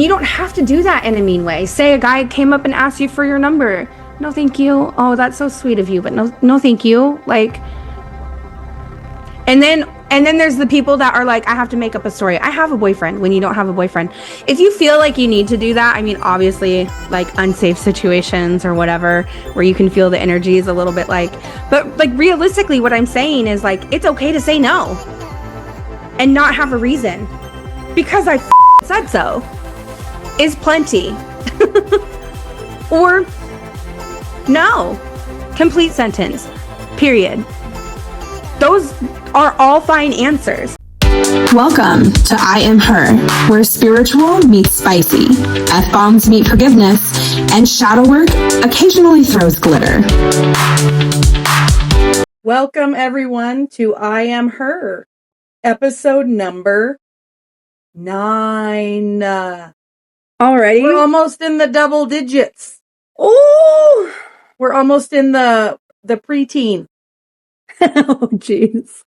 you don't have to do that in a mean way. Say a guy came up and asked you for your number. No, thank you. Oh, that's so sweet of you, but no, thank you. Like, and then there's the people that are like, I have to make up a story. I have a boyfriend when you don't have a boyfriend. If you feel like you need to do that, I mean, obviously, like unsafe situations or whatever, where you can feel the energy is a little bit like, but like realistically, what I'm saying is like, it's okay to say no and not have a reason because I said so is plenty. Or no, complete sentence, period. Those are all fine answers. Welcome to I Am Her, where spiritual meets spicy, F-bombs meet forgiveness, and shadow work occasionally throws glitter. Welcome, everyone, to I Am Her, episode number 9. Already? We're almost in the double digits. Oh! We're almost in the preteen. Oh, jeez.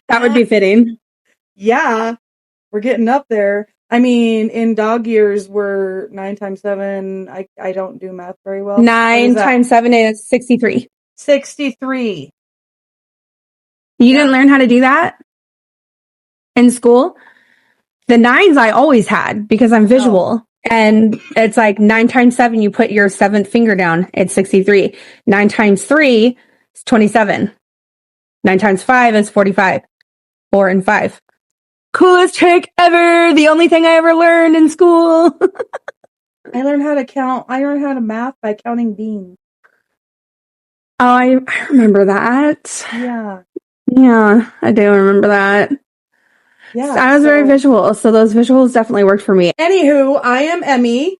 That would be fitting. Yeah, we're getting up there. I mean, in dog years, we're 9 times 7. I don't do math very well. 9 times 7 is 63. 63. You didn't learn how to do that in school? The 9s I always had because I'm visual. Oh. And it's like 9 times 7, you put your 7th finger down. It's 63. 9 times 3 is 27. 9 times 5 is 45. 4 and 5. Coolest trick ever. The only thing I ever learned in school. I learned how to count. I learned how to math by counting beans. Oh, I remember that. Yeah. Yeah, I do remember that. Yeah. So I was very visual, so those visuals definitely worked for me. Anywho, I am Emmy.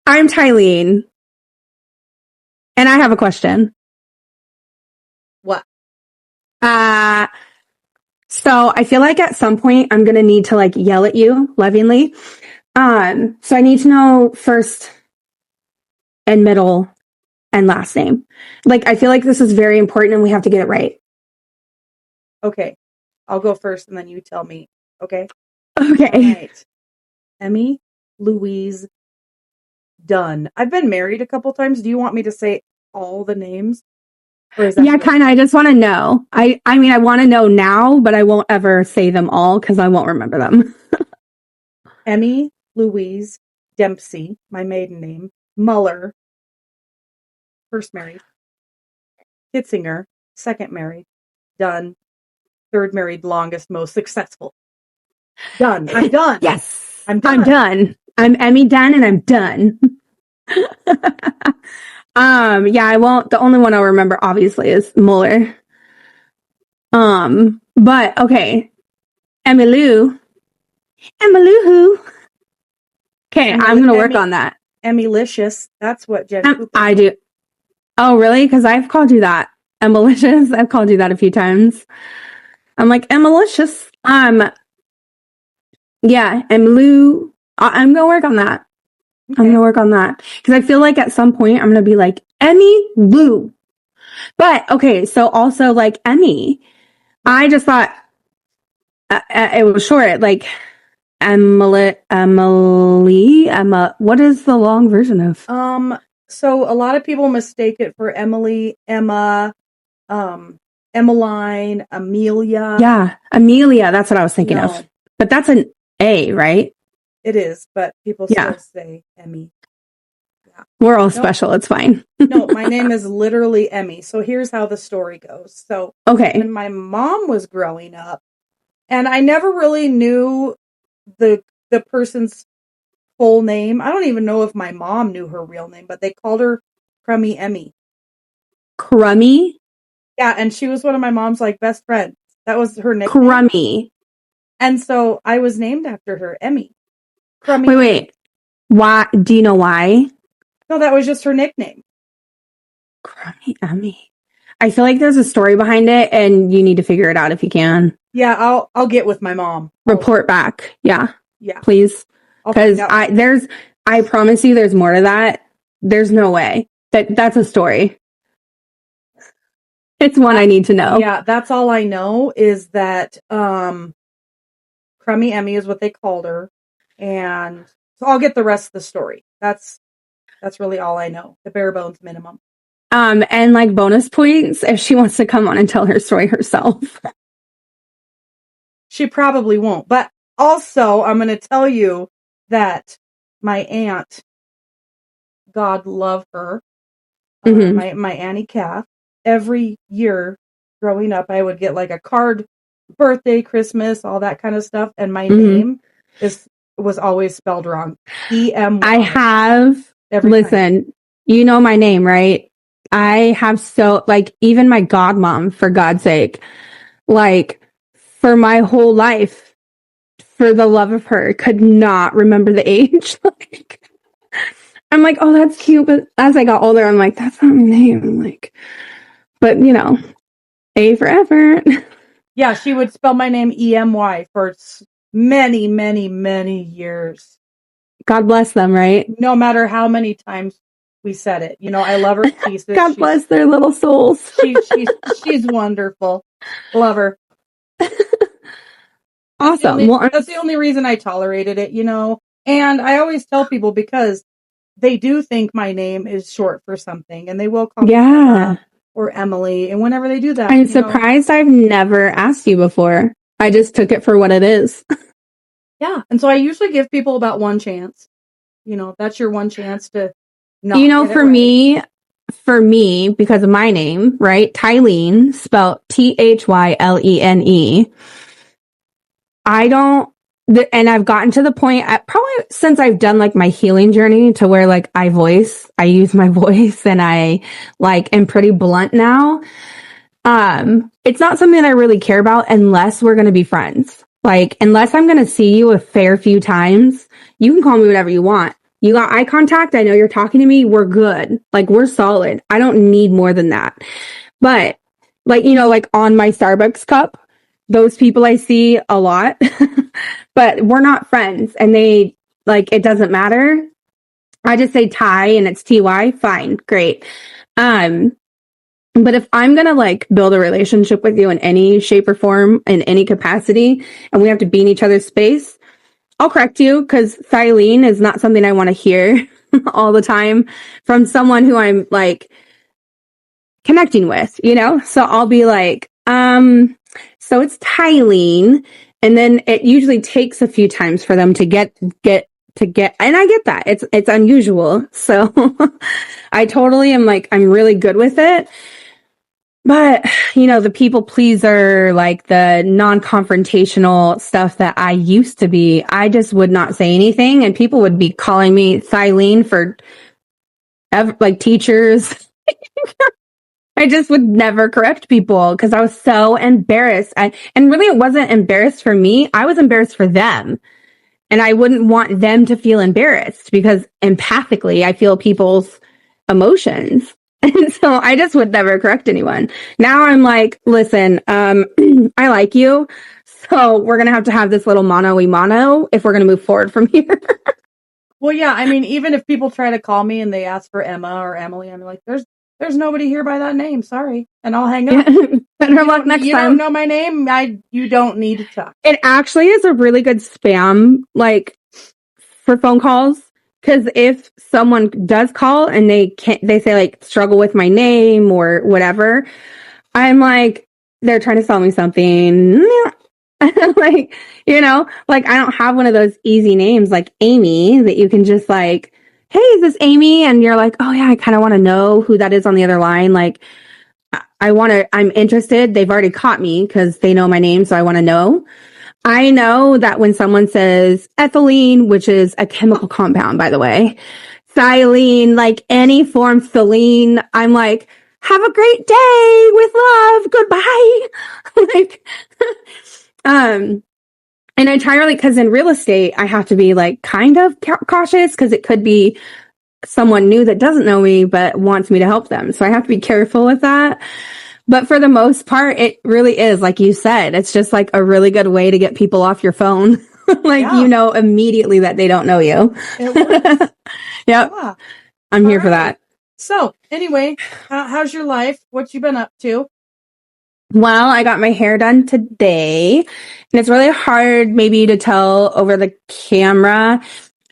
I'm Thylene. And I have a question. What? So I feel like at some point I'm going to need to like yell at you lovingly. So I need to know first and middle and last name. Like, I feel like this is very important and we have to get it right. Okay. I'll go first and then you tell me. Okay? Okay. All right. Emmy Louise Dunn. I've been married a couple times. Do you want me to say all the names? Yeah, kind of. I just want to know. I mean, I want to know now, but I won't ever say them all because I won't remember them. Emmy Louise Dempsey, my maiden name. Muller, first married. Kitzinger, second married. Dunn, third married, longest, most successful. Done. I'm done. Yes. I'm done. I'm done. I'm Emmy Dunn and I'm done. Yeah, I won't. The only one I'll remember obviously is Muller. But okay. Emmylou who? Okay, I'm gonna work on that. Emmylicious. That's what Jen Cooper. I do. Oh, really? Because I've called you that. Emmylicious. I've called you that a few times. I'm like, Emmylicious. Yeah, Emmylou. I'm gonna work on that. Okay. I'm gonna work on that. Because I feel like at some point I'm gonna be like, Emmylou. But, okay, so also like Emmy. I just thought it was short, like Emily, Emma. What is the long version of? So a lot of people mistake it for Emily, Emma, Emmeline, Amelia. Yeah, Amelia. That's what I was thinking of. But that's an A, right? It is, but people still say Emmy. Yeah. We're all special. It's fine. No, my name is literally Emmy. So here's how the story goes. So when my mom was growing up, and I never really knew the person's full name. I don't even know if my mom knew her real name, but they called her Crumby Emmy. Crummy? Yeah, and she was one of my mom's like best friends. That was her nickname. Crummy. And so I was named after her, Emmy. Crummy. Wait. Why? Do you know why? No, that was just her nickname. Crummy Emmy. I feel like there's a story behind it, and you need to figure it out if you can. Yeah, I'll get with my mom. Report back. Yeah. Yeah. Please. Because I promise you there's more to that. There's no way. That's a story. It's one I need to know. Yeah, that's all I know is that Crummy Emmy is what they called her. And so I'll get the rest of the story. That's really all I know. The bare bones minimum. And like bonus points if she wants to come on and tell her story herself. She probably won't. But also, I'm going to tell you that my aunt, God love her, my Auntie Kath, every year growing up, I would get like a card, birthday, Christmas, all that kind of stuff. And my name was always spelled wrong. E-M-Y. I have, listen, you know my name, right? I have even my godmom, for God's sake, like for my whole life, for the love of her, could not remember the age. Like, I'm like, oh, that's cute. But as I got older, I'm like, that's not my name. I'm like, but you know, A for effort. Yeah, she would spell my name E-M-Y for many, many, many years. God bless them, right? No matter how many times we said it. You know, I love her to pieces. God bless their little souls. She's wonderful. Love her. Awesome. That's the only reason I tolerated it, you know. And I always tell people, because they do think my name is short for something, and they will call me Emma or Emily. And whenever they do that, I'm surprised I've never asked you before. I just took it for what it is. Yeah. And so I usually give people about one chance. You know, that's your one chance to not You know, for me, because of my name, right? Thylene, spelled Thylene. And I've gotten to the point, probably since I've done like my healing journey, to where like I use my voice, and I like am pretty blunt now. It's not something that I really care about unless we're going to be friends. Like, unless I'm going to see you a fair few times, you can call me whatever you want. You got eye contact. I know you're talking to me. We're good. Like, we're solid. I don't need more than that. But like, you know, like on my Starbucks cup, those people I see a lot, but we're not friends, and they like, it doesn't matter. I just say Ty and it's TY. Fine. Great. But if I'm going to like build a relationship with you in any shape or form, in any capacity, and we have to be in each other's space, I'll correct you, because Thylene is not something I want to hear all the time from someone who I'm like connecting with, you know? So I'll be like, so it's Thylene. And then it usually takes a few times for them to get, and I get that. It's unusual. So I totally am like, I'm really good with it. But, you know, the people pleaser, like the non-confrontational stuff that I used to be, I just would not say anything. And people would be calling me Thylene for like teachers. I just would never correct people because I was so embarrassed. And really, it wasn't embarrassed for me. I was embarrassed for them. And I wouldn't want them to feel embarrassed, because empathically, I feel people's emotions. And so I just would never correct anyone. Now I'm like, listen, I like you. So we're going to have this little mano if we're going to move forward from here. Well, yeah. I mean, even if people try to call me and they ask for Emma or Emily, I'm like, there's nobody here by that name. Sorry. And I'll hang up. Better luck next time. You don't know my name. You don't need to talk. It actually is a really good spam, like, for phone calls. Because if someone does call and they say like struggle with my name or whatever, I'm like, they're trying to sell me something. Like, you know, like I don't have one of those easy names like Amy that you can just like, hey, is this Amy? And you're like, oh yeah, I kind of want to know who that is on the other line. Like, I'm interested. They've already caught me because they know my name. So I want to know. I know that when someone says ethylene, which is a chemical compound, by the way, Thylene, like any form Thylene, I'm like, have a great day with love. Goodbye. Like, and I try really, because in real estate, I have to be like kind of cautious, because it could be someone new that doesn't know me but wants me to help them. So I have to be careful with that. But for the most part, it really is, like you said, it's just like a really good way to get people off your phone. Like, yeah. You know immediately that they don't know you. It works. Yep. Yeah. I'm here for that. So anyway, how's your life? What you been up to? Well, I got my hair done today, and it's really hard maybe to tell over the camera.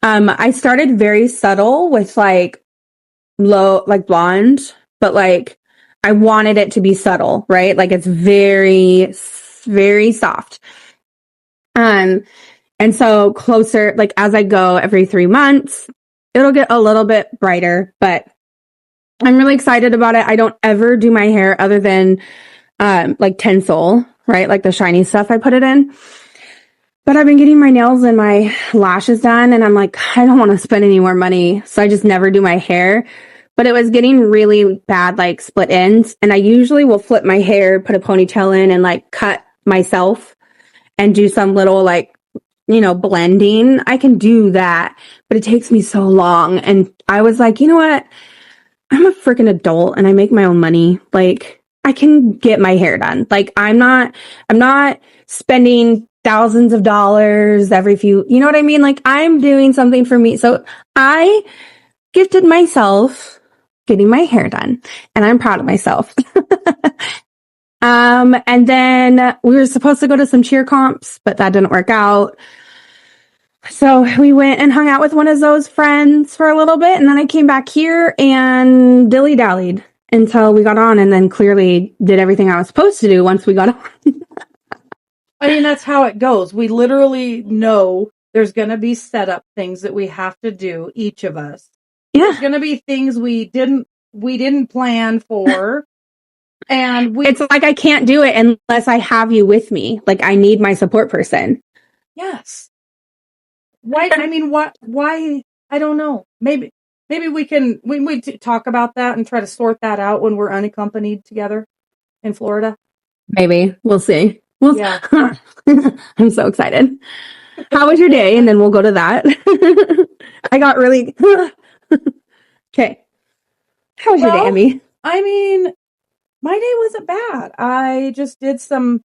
I started very subtle with like low, like blonde, but like I wanted it to be subtle, right? Like it's very, very soft. Um, and so closer, like as I go every 3 months, it'll get a little bit brighter, but I'm really excited about it. I don't ever do my hair other than like tinsel, right? Like the shiny stuff I put it in. But I've been getting my nails and my lashes done, and I'm like, I don't want to spend any more money. So I just never do my hair. But it was getting really bad, like split ends. And I usually will flip my hair, put a ponytail in, and like cut myself and do some little like, blending. I can do that, but it takes me so long. And I was like, you know what? I'm a freaking adult and I make my own money. Like, I can get my hair done. Like, I'm not spending thousands of dollars every few, you know what I mean? Like, I'm doing something for me. So I gifted myself getting my hair done, and I'm proud of myself. And then we were supposed to go to some cheer comps, but that didn't work out. So we went and hung out with one of those friends for a little bit, and then I came back here and dilly-dallied until we got on, and then clearly did everything I was supposed to do once we got on. I mean, that's how it goes. We literally know there's going to be setup things that we have to do, each of us. Yeah. There's going to be things we didn't plan for. And it's like I can't do it unless I have you with me. Like, I need my support person. Yes. Why? I mean, what? Why? I don't know. Maybe we can we talk about that and try to sort that out when we're unaccompanied together in Florida. Maybe we'll see. Yeah. I'm so excited. How was your day? And then we'll go to that. I got really okay. How was your day, Emmy? I mean, my day wasn't bad. I just did some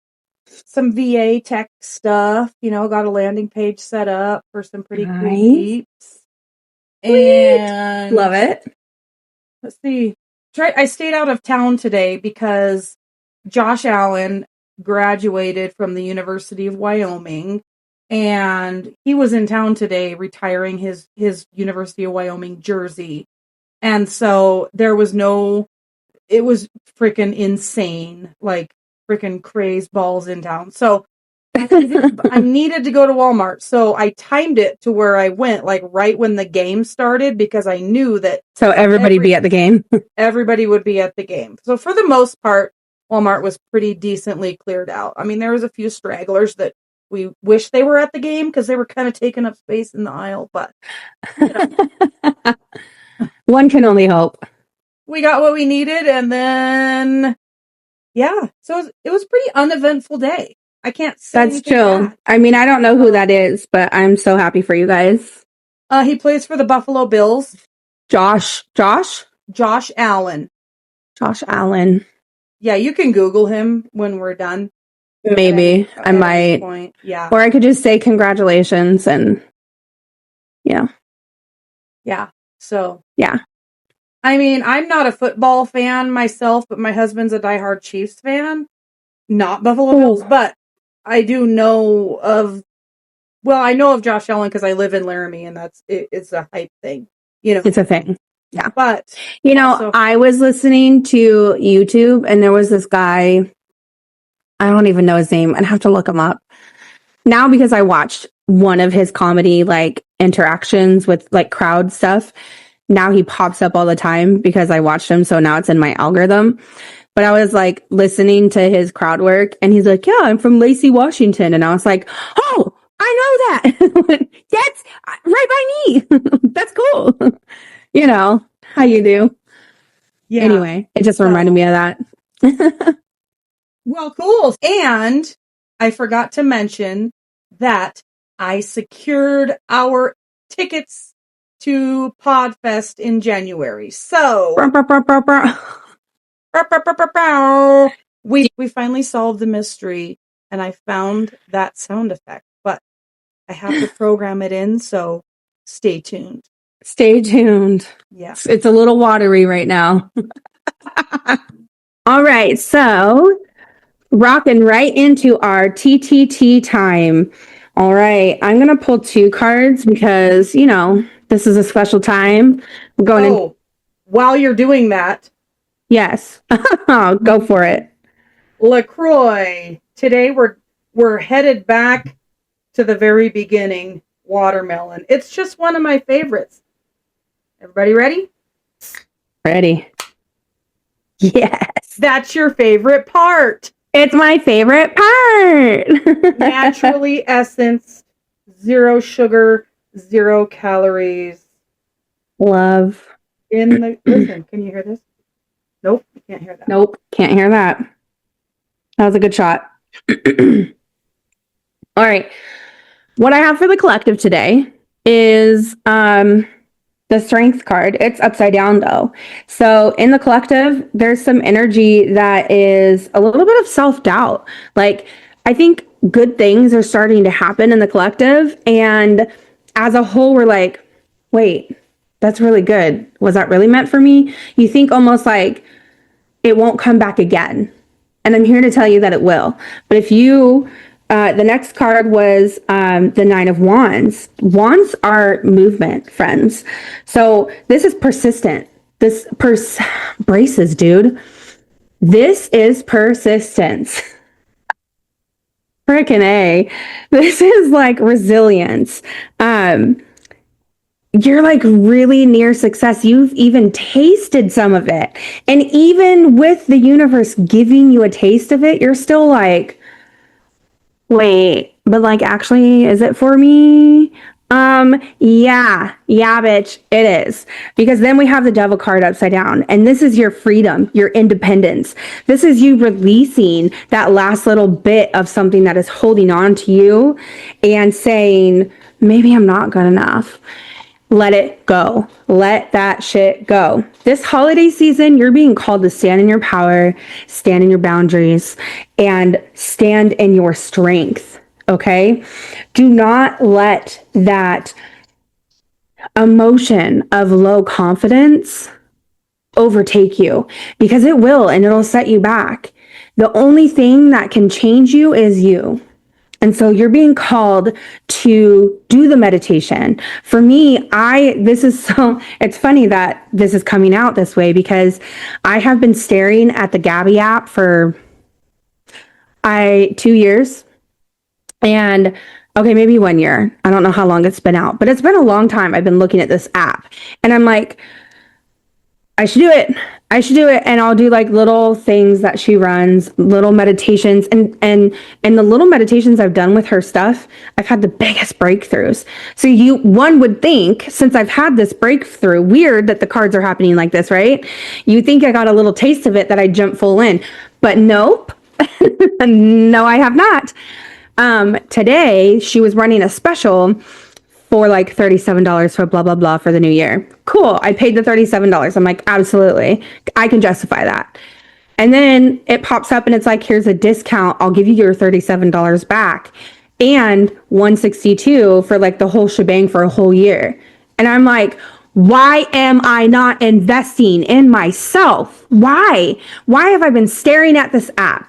VA tech stuff, got a landing page set up for some pretty cool peeps. And love it. Let's see. I stayed out of town today because Josh Allen graduated from the University of Wyoming, and he was in town today retiring his University of Wyoming jersey. And so it was freaking insane, like freaking crazy balls in town. So I needed to go to Walmart. So I timed it to where I went like right when the game started, because I knew that. So everybody be at the game. Everybody would be at the game. So for the most part, Walmart was pretty decently cleared out. I mean, there was a few stragglers that we wish they were at the game because they were kind of taking up space in the aisle, but one can only hope. We got what we needed, and then so it was a pretty uneventful day. I can't say that's chill. Bad. I mean, I don't know who that is, but I'm so happy for you guys. He plays for the Buffalo Bills. Josh Allen. Josh Allen. Yeah, you can Google him when we're done. Maybe I might. Point. Yeah. Or I could just say congratulations and Yeah. So yeah. I mean, I'm not a football fan myself, but my husband's a diehard Chiefs fan. Not Buffalo Bills, but I do know of. Well, I know of Josh Allen because I live in Laramie, and it's a hype thing. It's a thing. Yeah. But I was listening to YouTube, and there was this guy. I don't even know his name. I'd have to look him up now because I watched one of his comedy like interactions with like crowd stuff. Now he pops up all the time because I watched him. So now it's in my algorithm. But I was like listening to his crowd work, and he's like, yeah, I'm from Lacey, Washington. And I was like, oh, I know that. That's right by me. That's cool. How you do. Yeah. Anyway, it just reminded me of that. Well, cool. And I forgot to mention that I secured our tickets to Podfest in January. So we finally solved the mystery, and I found that sound effect, but I have to program it in, so stay tuned. Stay tuned. Yeah. It's a little watery right now. All right, so rocking right into our TTT time. All right, I'm gonna pull 2 cards because this is a special time. We're going in. While you're doing that, Yes, go for it. LaCroix. Today we're headed back to the very beginning. Watermelon. It's just one of my favorites. Everybody ready? Ready. Yes. That's your favorite part. It's my favorite part. Naturally essenced, 0 sugar, 0 calories. Love. Listen, can you hear this? Nope, you can't hear that. Nope, can't hear that. That was a good shot. All right. What I have for the collective today is the strength card. It's upside down though. So in the collective, there's some energy that is a little bit of self-doubt. Like, I think good things are starting to happen in the collective. And as a whole, we're like, wait, that's really good. Was that really meant for me? You think almost like it won't come back again. And I'm here to tell you that it will. But if you the next card was the 9 of Wands. Wands are movement, friends. So this is persistent. This braces, dude. This is persistence. Frickin' A. This is like resilience. You're like really near success. You've even tasted some of it. And even with the universe giving you a taste of it, you're still like, wait, but like, actually, is it for me? Yeah, bitch, it is. Because then we have the devil card upside down, and this is your freedom, your independence. This is you releasing that last little bit of something that is holding on to you and saying, maybe I'm not good enough. Let it go. Let that shit go. This holiday season, you're being called to stand in your power, stand in your boundaries, and stand in your strength. Okay? Do not let that emotion of low confidence overtake you, because it will, and it'll set you back. The only thing that can change you is you. And so you're being called to do the meditation. For me, it's funny that this is coming out this way, because I have been staring at the Gabby app for 2 years. And okay, maybe 1 year. I don't know how long it's been out, but it's been a long time I've been looking at this app. And I'm like, I should do it. And I'll do like little things that she runs, little meditations, and the little meditations I've done with her stuff, I've had the biggest breakthroughs. So one would think, since I've had this breakthrough, weird that the cards are happening like this, right? You think I got a little taste of it that I jumped full in, but nope. No, I have not. Today she was running a special for like $37 for blah, blah, blah for the new year. Cool. I paid the $37. I'm like, absolutely. I can justify that. And then it pops up and it's like, here's a discount. I'll give you your $37 back. And $162 for like the whole shebang for a whole year. And I'm like, why am I not investing in myself? Why? Why have I been staring at this app?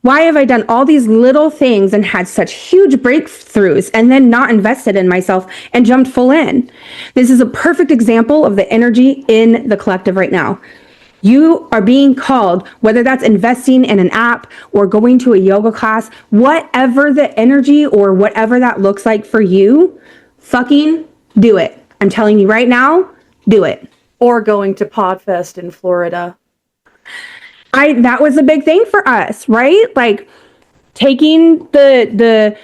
Why have I done all these little things and had such huge breakthroughs and then not invested in myself and jumped full in? This is a perfect example of the energy in the collective right now. You are being called, whether that's investing in an app or going to a yoga class, whatever the energy or whatever that looks like for you, fucking do it. I'm telling you right now, do it. Or going to Podfest in Florida. That was a big thing for us, right? Like taking the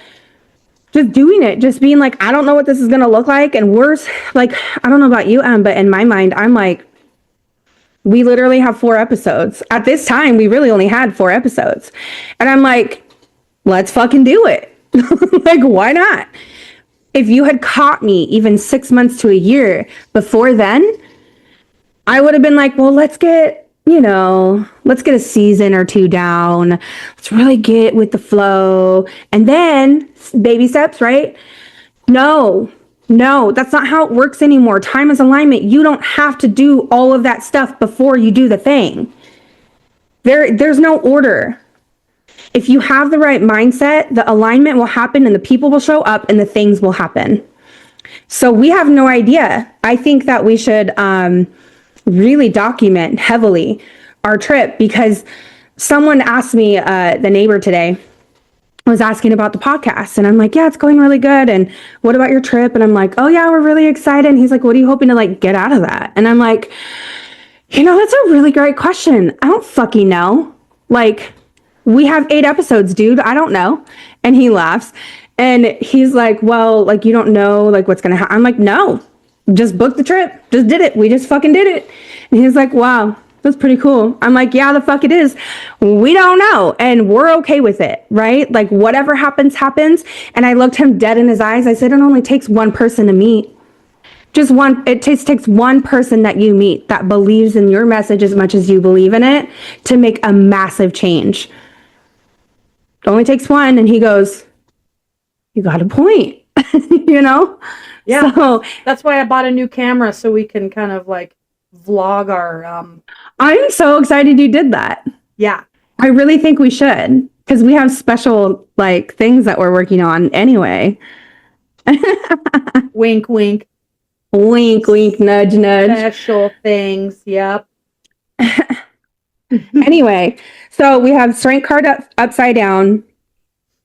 just doing it, just being like, I don't know what this is going to look like. And worse, like, I don't know about you, but in my mind, I'm like, we literally have 4 episodes. At this time, we really only had 4 episodes. And I'm like, let's fucking do it. Like, why not? If you had caught me even 6 months to a year before then, I would have been like, well, let's get a season or 2 down. Let's really get with the flow. And then baby steps, right? No, that's not how it works anymore. Time is alignment. You don't have to do all of that stuff before you do the thing. There's no order. If you have the right mindset, the alignment will happen and the people will show up and the things will happen. So we have no idea. I think that we should really document heavily our trip, because someone asked me, the neighbor today was asking about the podcast, and I'm like, yeah, it's going really good. And what about your trip? And I'm like, oh yeah, we're really excited. And he's like, what are you hoping to like get out of that? And I'm like, that's a really great question. I don't fucking know. Like, we have 8 episodes, dude. I don't know. And he laughs. And he's like, well, like, you don't know, like, what's going to happen. I'm like, no, just booked the trip. Just did it. We just fucking did it. And he's like, wow, that's pretty cool. I'm like, yeah, the fuck it is. We don't know. And we're okay with it, right? Like, whatever happens, happens. And I looked him dead in his eyes. I said, it only takes one person to meet. Just one. It takes one person that you meet that believes in your message as much as you believe in it to make a massive change. It only takes one. And he goes, you got a point. Yeah. So that's why I bought a new camera, so we can kind of like vlog our I'm so excited you did that. Yeah. I really think we should, because we have special like things that we're working on anyway. Wink, wink. Wink, wink, nudge, nudge. Special things. Yep. Anyway, so we have strength card upside down,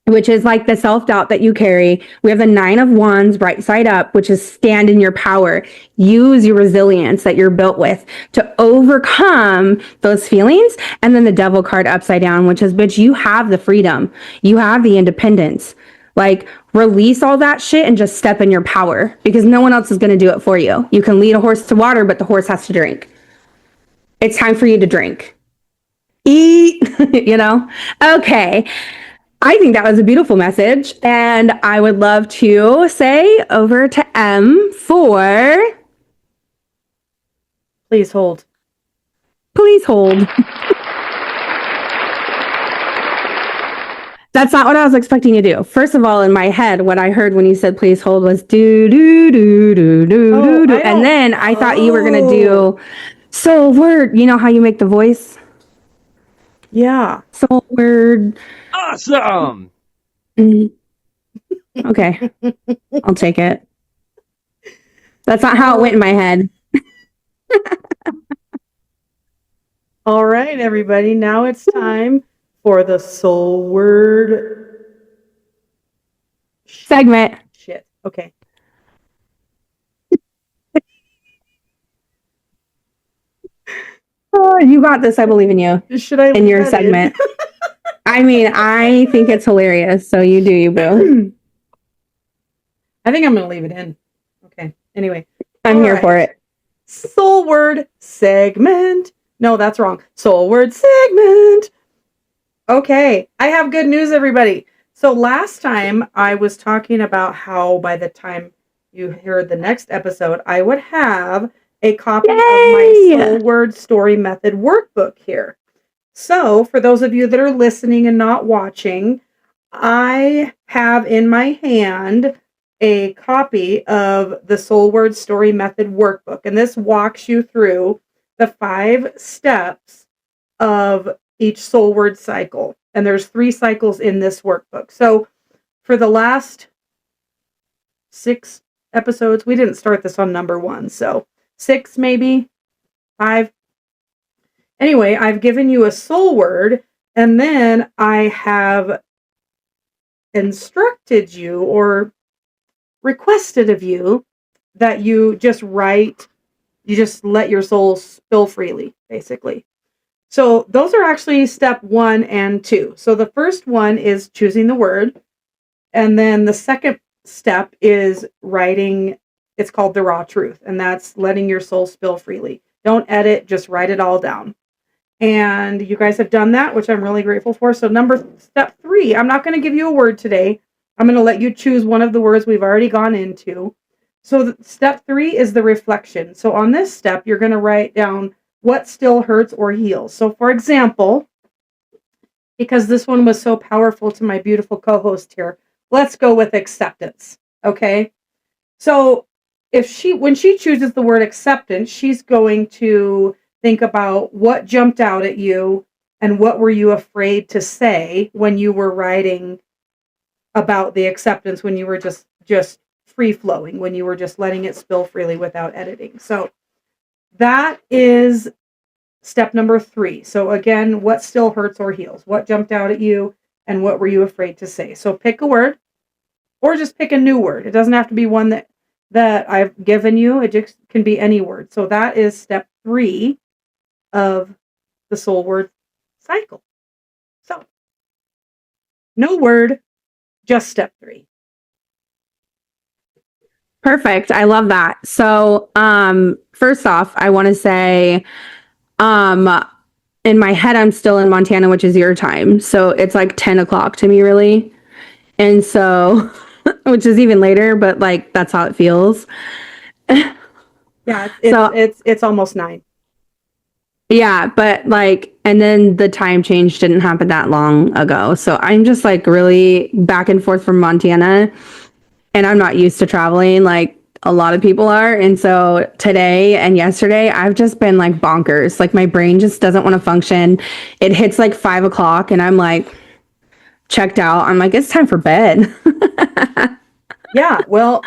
which is like the self-doubt that you carry. We have the 9 of Wands right side up, which is stand in your power. Use your resilience that you're built with to overcome those feelings. And then the Devil card upside down, which is, bitch, you have the freedom. You have the independence. Like, release all that shit and just step in your power, because no one else is going to do it for you. You can lead a horse to water, but the horse has to drink. It's time for you to drink. Eat, Okay. I think that was a beautiful message. And I would love to say over to M for... Please hold. Please hold. That's not what I was expecting you to do. First of all, in my head, what I heard when you said please hold was do, do, do, do, do, do. And then I thought you were going to do soul word. You know how you make the voice? Yeah. Soul word. Awesome. Okay. I'll take it. That's not how it went in my head. All right, everybody. Now it's time for the soul word segment. Shit. Okay. Oh, you got this. I believe in you. Should I in your segment? I mean, I think it's hilarious. So you do, you boo. I think I'm going to leave it in. Okay. Anyway. I'm here for it. Soul word segment. No, that's wrong. Soul word segment. Okay. I have good news, everybody. So last time I was talking about how by the time you heard the next episode, I would have a copy of my soul word story method workbook here. So for those of you that are listening and not watching, I have in my hand a copy of the Soul Word Story Method Workbook. And this walks you through the 5 steps of each soul word cycle. And there's 3 cycles in this workbook. So for the last 6 episodes, we didn't start this on number 1. So 6, maybe 5. Anyway, I've given you a soul word, and then I have instructed you or requested of you that you just write, you just let your soul spill freely, basically. So those are actually step 1 and 2. So the first one is choosing the word, and then the second step is writing. It's called the raw truth, and that's letting your soul spill freely. Don't edit, just write it all down. And you guys have done that, which I'm really grateful for. So step 3, I'm not going to give you a word today. I'm going to let you choose one of the words we've already gone into. So step 3 is the reflection. So on this step, you're going to write down what still hurts or heals. So for example, because this one was so powerful to my beautiful co-host here, let's go with acceptance. Okay. So when she chooses the word acceptance, she's going to think about what jumped out at you And what were you afraid to say when you were writing about the acceptance, when you were just free flowing, when you were just letting it spill freely without editing? So that is step number 3. So again, what still hurts or heals? What jumped out at you and what were you afraid to say? So pick a word or just pick a new word. It doesn't have to be one that I've given you. It just can be any word. So that is step 3 of the soul word cycle. So no word, just step 3. Perfect. I love that. So, first off, I want to say, in my head, I'm still in Montana, which is your time. So it's like 10 o'clock to me, really. And so, which is even later, but like, that's how it feels. Yeah, it's almost 9. Yeah, but like, and then the time change didn't happen that long ago. So I'm just like really back and forth from Montana, and I'm not used to traveling like a lot of people are. And so today and yesterday, I've just been like bonkers. Like my brain just doesn't want to function. It hits like 5 o'clock and I'm like checked out. I'm like, it's time for bed. Yeah, well,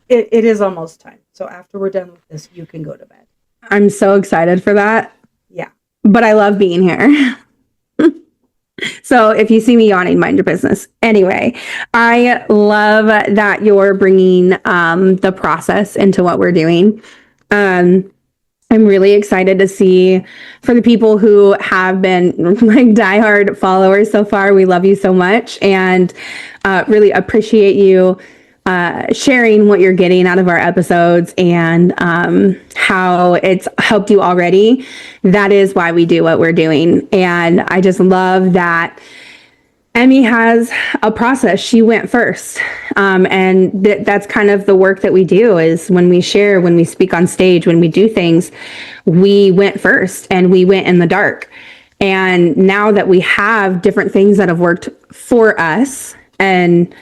it is almost time. So after we're done with this, you can go to bed. I'm so excited for that. Yeah. But I love being here. So if you see me yawning, mind your business. Anyway, I love that you're bringing the process into what we're doing. I'm really excited to see, for the people who have been like diehard followers so far, we love you so much and really appreciate you sharing what you're getting out of our episodes and how it's helped you already. That is why we do what we're doing. And I just love that Emmy has a process. She went first. And that's kind of the work that we do is when we share, when we speak on stage, when we do things, we went first and we went in the dark. And now that we have different things that have worked for us and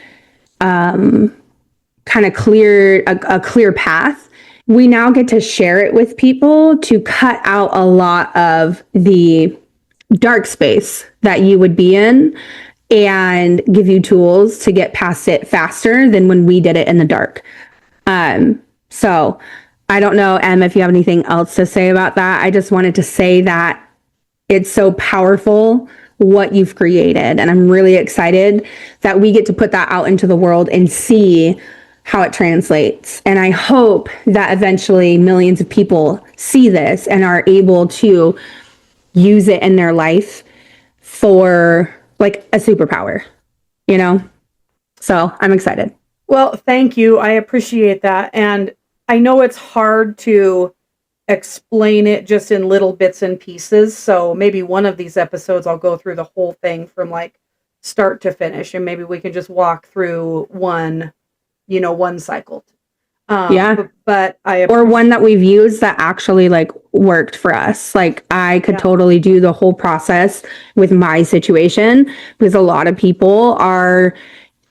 kind of cleared a clear path, we now get to share it with people to cut out a lot of the dark space that you would be in and give you tools to get past it faster than when we did it in the dark. So I don't know, Em, if you have anything else to say about that. I just wanted to say that it's so powerful what you've created. And I'm really excited that we get to put that out into the world and see how it translates. And I hope that eventually millions of people see this and are able to use it in their life for like a superpower, you know? So I'm excited. Well, thank you. I appreciate that. And I know it's hard to explain it just in little bits and pieces. So maybe one of these episodes, I'll go through the whole thing from like start to finish. And maybe we can just walk through one cycle. But or one that we've used that actually like worked for us. Like I could totally do the whole process with my situation because a lot of people are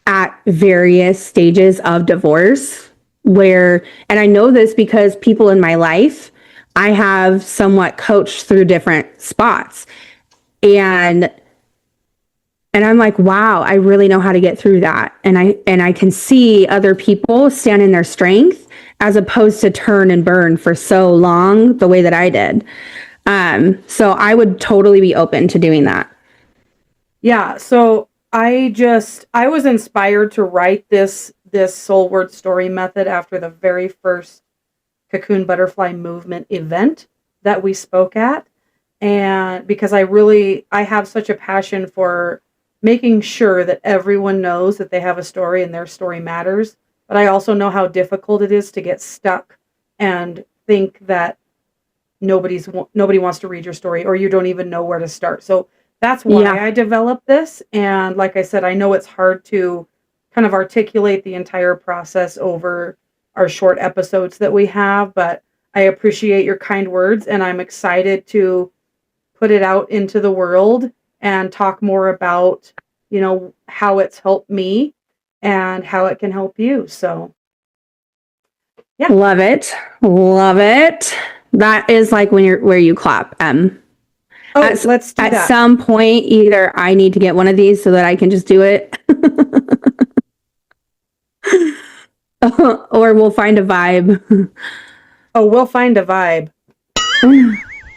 at various stages of divorce and I know this because people in my life, I have somewhat coached through different spots and I'm like, wow, I really know how to get through that. And I can see other people stand in their strength as opposed to turn and burn for so long the way that I did. So I would totally be open to doing that. Yeah. So I was inspired to write this soul word story method after the very first Cocoon Butterfly Movement event that we spoke at. And because I have such a passion for making sure that everyone knows that they have a story and their story matters. But I also know how difficult it is to get stuck and think that nobody wants to read your story or you don't even know where to start. So that's why I developed this. And like I said, I know it's hard to kind of articulate the entire process over our short episodes that we have, but I appreciate your kind words and I'm excited to put it out into the world and talk more about, how it's helped me and how it can help you. So, yeah. Love it. Love it. That is like where you clap. let's do that. At some point, either I need to get one of these so that I can just do it, or we'll find a vibe. Oh, we'll find a vibe.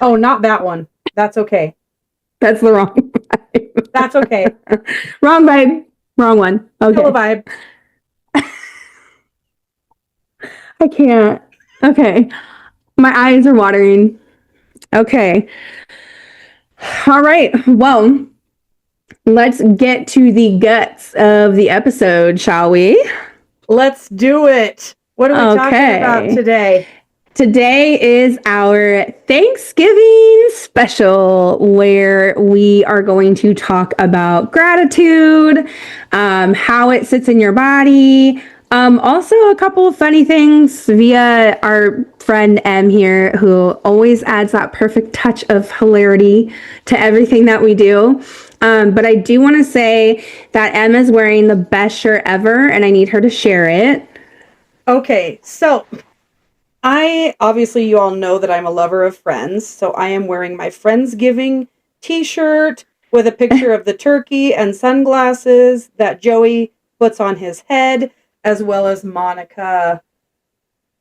Oh, not that one. That's okay. That's the wrong vibe. That's okay. Wrong vibe. Wrong one. Okay. Still a vibe. I can't. Okay. My eyes are watering. Okay. All right. Well, let's get to the guts of the episode, shall we? Let's do it. What are we talking about today? Today is our Thanksgiving special, where we are going to talk about gratitude, how it sits in your body. Also a couple of funny things via our friend Em here, who always adds that perfect touch of hilarity to everything that we do. But I do want to say that Em is wearing the best shirt ever, and I need her to share it. Okay, so obviously you all know that I'm a lover of Friends, so I am wearing my Friendsgiving t-shirt with a picture of the turkey and sunglasses that Joey puts on his head, as well as Monica.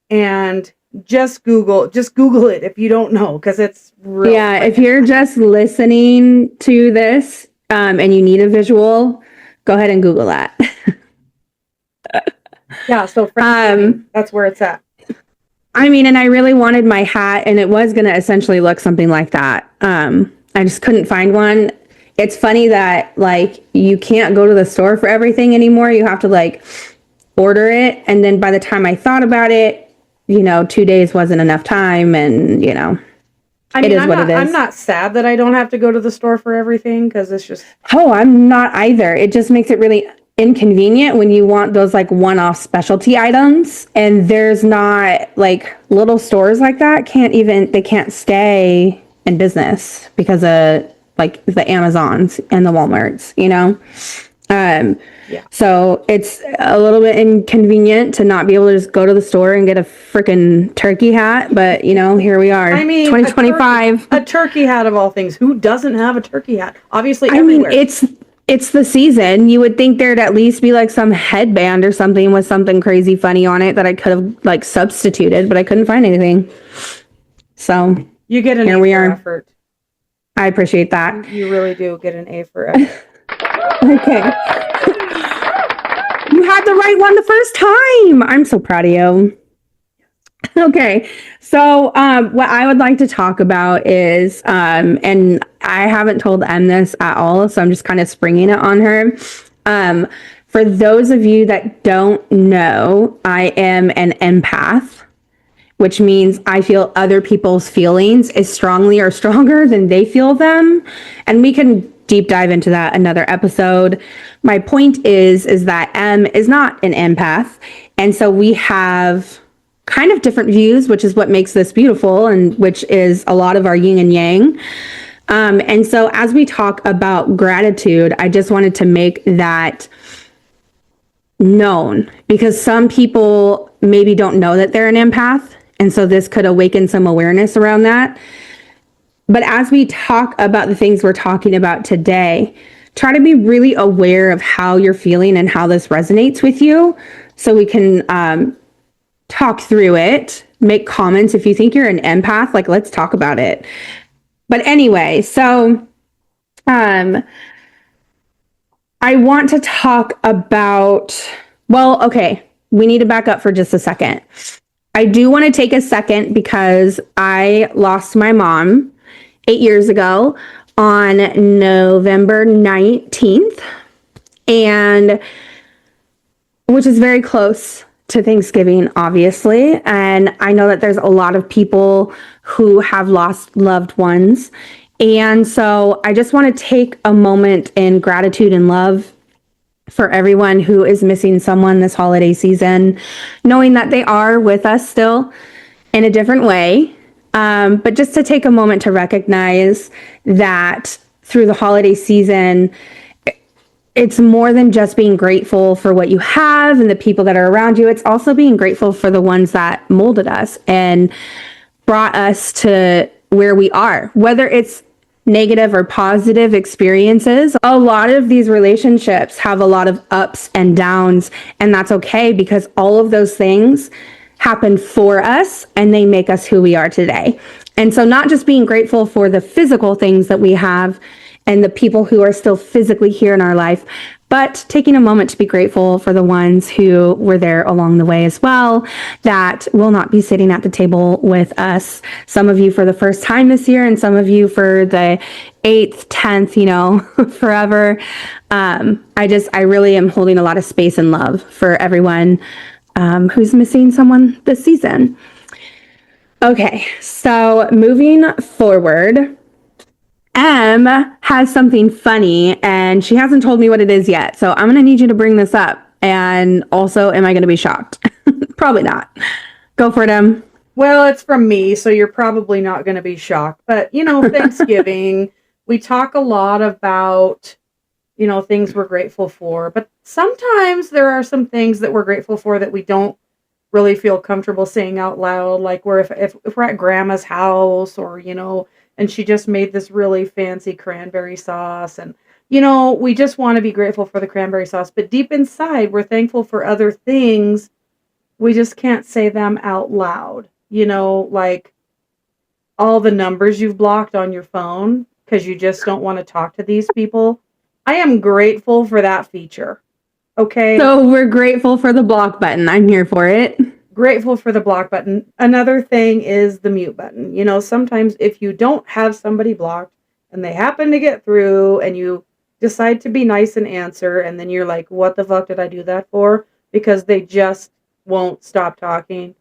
And just Google it if you don't know, because it's real. Yeah, if you're just listening to this and you need a visual, go ahead and Google that. Yeah, so that's where it's at. I mean, and I really wanted my hat, and it was going to essentially look something like that. I just couldn't find one. It's funny that, like, you can't go to the store for everything anymore. You have to, like, order it. And then by the time I thought about it, 2 days wasn't enough time. And, I mean, I'm not sad that I don't have to go to the store for everything, because it's just... Oh, I'm not either. It just makes it really inconvenient when you want those like one-off specialty items, and there's not, like, little stores like that they can't stay in business because of, like, the Amazons and the Walmarts, Yeah. So it's a little bit inconvenient to not be able to just go to the store and get a freaking turkey hat, but here we are. I mean, 2025. A turkey hat of all things. Who doesn't have a turkey hat? Obviously, everywhere. I mean, it's the season. You would think there'd at least be like some headband or something with something crazy funny on it that I could have like substituted, but I couldn't find anything. So you get an here A we for are. effort. I appreciate that. You really do get an A for effort. Okay. You had the right one the first time. I'm so proud of you. Okay, so what I would like to talk about is, and I haven't told Em this at all, so I'm just kind of springing it on her. For those of you that don't know, I am an empath, which means I feel other people's feelings as strongly or stronger than they feel them. And we can deep dive into that another episode. My point is that Em is not an empath. And so we have kind of different views, which is what makes this beautiful, and which is a lot of our yin and yang. And so as we talk about gratitude, I just wanted to make that known, because some people maybe don't know that they're an empath. And so this could awaken some awareness around that. But as we talk about the things we're talking about today, try to be really aware of how you're feeling and how this resonates with you, so we can talk through it, make comments. If you think you're an empath, like, let's talk about it. But anyway, so I want to talk about, well, okay, we need to back up for just a second. I do want to take a second because I lost my mom 8 years ago on November 19th, and which is very close to Thanksgiving, obviously. And I know that there's a lot of people who have lost loved ones. And so I just want to take a moment in gratitude and love for everyone who is missing someone this holiday season, knowing that they are with us still in a different way. But just to take a moment to recognize that through the holiday season, it's more than just being grateful for what you have and the people that are around you. It's also being grateful for the ones that molded us and brought us to where we are, whether it's negative or positive experiences. A lot of these relationships have a lot of ups and downs, and that's okay because all of those things happen for us and they make us who we are today. And so not just being grateful for the physical things that we have and the people who are still physically here in our life, but taking a moment to be grateful for the ones who were there along the way as well, that will not be sitting at the table with us. Some of you for the first time this year, and some of you for the 8th, 10th, forever. I really am holding a lot of space and love for everyone who's missing someone this season. Okay, so moving forward, Em has something funny and she hasn't told me what it is yet. So I'm going to need you to bring this up. And also, am I going to be shocked? Probably not. Go for it, Em. Well, it's from me, so you're probably not going to be shocked. But, Thanksgiving, we talk a lot about, things we're grateful for. But sometimes there are some things that we're grateful for that we don't really feel comfortable saying out loud. Like if we're at grandma's house or, and she just made this really fancy cranberry sauce. And, we just want to be grateful for the cranberry sauce. But deep inside, we're thankful for other things. We just can't say them out loud. Like all the numbers you've blocked on your phone because you just don't want to talk to these people. I am grateful for that feature. Okay. So we're grateful for the block button. I'm here for it. Grateful for the block button. Another thing is the mute button. Sometimes if you don't have somebody blocked and they happen to get through and you decide to be nice and answer, and then you're like, what the fuck did I do that for? Because they just won't stop talking.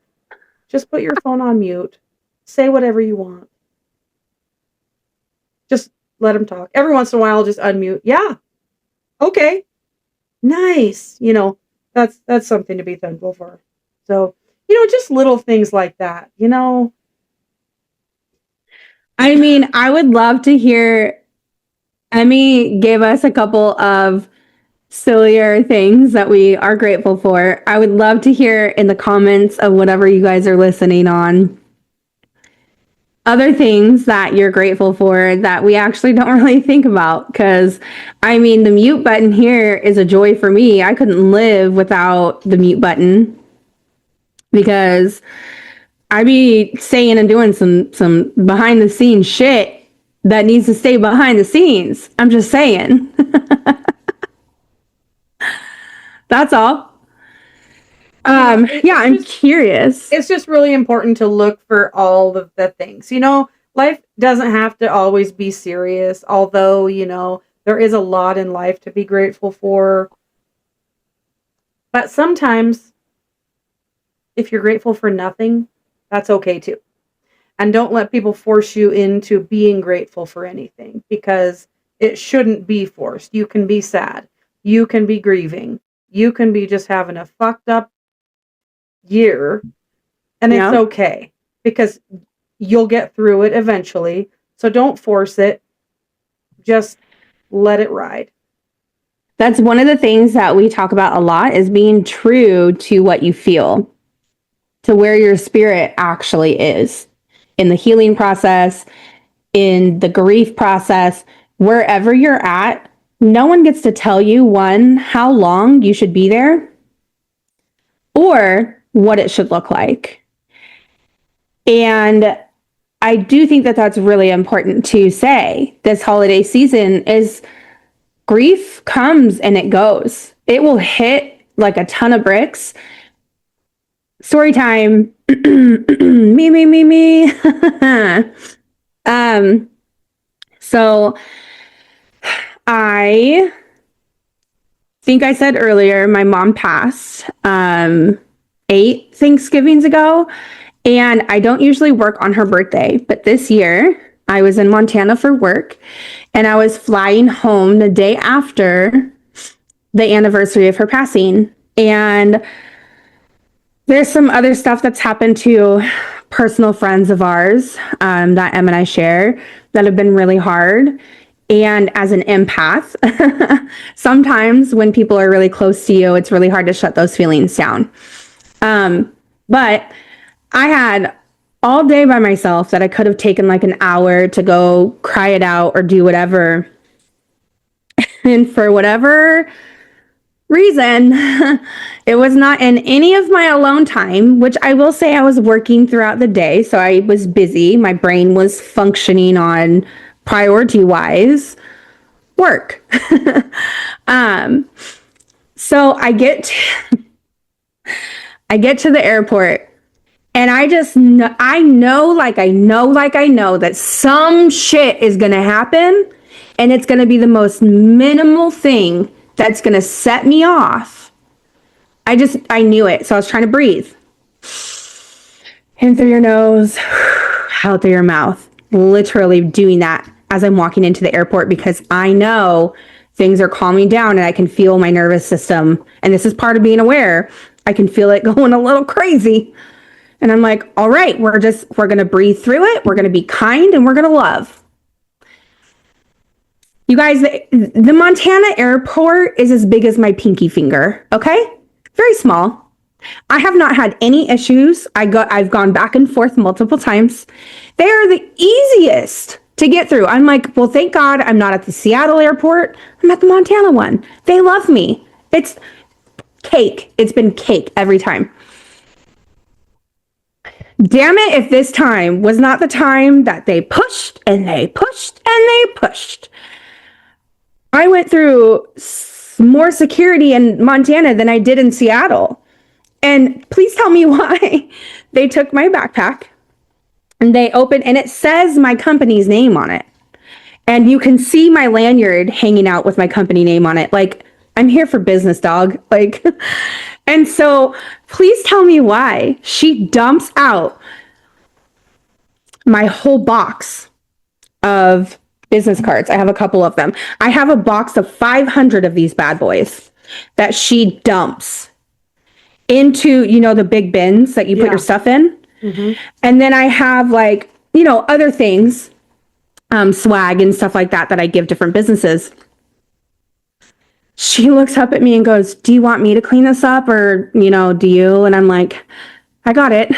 Just put your phone on mute. Say whatever you want. Just let them talk. Every once in a while, just unmute. Yeah. Okay. Nice. That's something to be thankful for. So, just little things like that, I mean, I would love to hear Emmy give us a couple of sillier things that we are grateful for. I would love to hear in the comments of whatever you guys are listening on other things that you're grateful for that we actually don't really think about. Because, the mute button here is a joy for me. I couldn't live without the mute button because I be saying and doing some behind the scenes shit that needs to stay behind the scenes. I'm just saying. That's all. I'm curious. It's just really important to look for all of the things. Life doesn't have to always be serious, although, there is a lot in life to be grateful for. But sometimes, if you're grateful for nothing, that's okay too. And don't let people force you into being grateful for anything, because it shouldn't be forced. You can be sad. You can be grieving. You can be just having a fucked up year, and it's okay, because you'll get through it eventually. So don't force it. Just let it ride. That's one of the things that we talk about a lot, is being true to what you feel, to where your spirit actually is in the healing process, in the grief process, wherever you're at. No one gets to tell you, one, how long you should be there or what it should look like. And I do think that that's really important to say this holiday season is grief comes and it goes. It will hit like a ton of bricks. Story time. me. So I think I said earlier, my mom passed 8 Thanksgivings ago, and I don't usually work on her birthday, but this year I was in Montana for work, and I was flying home the day after the anniversary of her passing. And there's some other stuff that's happened to personal friends of ours that Em and I share that have been really hard. And as an empath, sometimes when people are really close to you, it's really hard to shut those feelings down. But I had all day by myself that I could have taken like an hour to go cry it out or do whatever. And for whatever reason, it was not in any of my alone time, which I will say I was working throughout the day. So I was busy. My brain was functioning on priority wise work. So I get to the airport and I know that some shit is going to happen, and it's going to be the most minimal thing that's going to set me off. I knew it. So I was trying to breathe. In through your nose, out through your mouth. Literally doing that as I'm walking into the airport, because I know things are calming down and I can feel my nervous system. And this is part of being aware. I can feel it going a little crazy. And I'm like, all right, we're going to breathe through it. We're going to be kind and we're going to love. You guys, the Montana airport is as big as my pinky finger, okay? Very small. I have not had any issues. I've gone back and forth multiple times. They are the easiest to get through. I'm like, well, thank God I'm not at the Seattle airport. I'm at the Montana one. They love me. It's cake. It's been cake every time. Damn it, if this time was not the time that they pushed and they pushed and they pushed. I went through more security in Montana than I did in Seattle. And please tell me why. They took my backpack and they opened, and it says my company's name on it. And you can see my lanyard hanging out with my company name on it. Like, I'm here for business, dog. Like, and so please tell me why she dumps out my whole box of business cards. I have a couple of them. I have a box of 500 of these bad boys that she dumps into, the big bins that you put your stuff in. Mm-hmm. And then I have other things, swag and stuff like that I give different businesses. She looks up at me and goes, do you want me to clean this up, or, do you? And I'm like, I got it.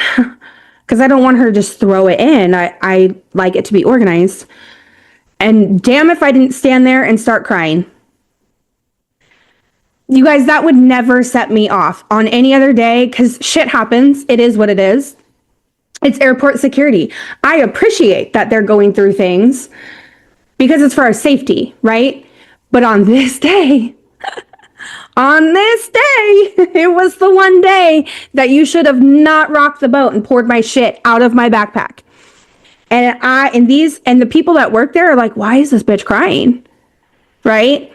Because I don't want her to just throw it in. I like it to be organized. And damn if I didn't stand there and start crying. You guys, that would never set me off on any other day, because shit happens. It is what it is. It's airport security. I appreciate that they're going through things because it's for our safety, right? But on this day, it was the one day that you should have not rocked the boat and poured my shit out of my backpack. And the people that work there are like, why is this bitch crying? Right?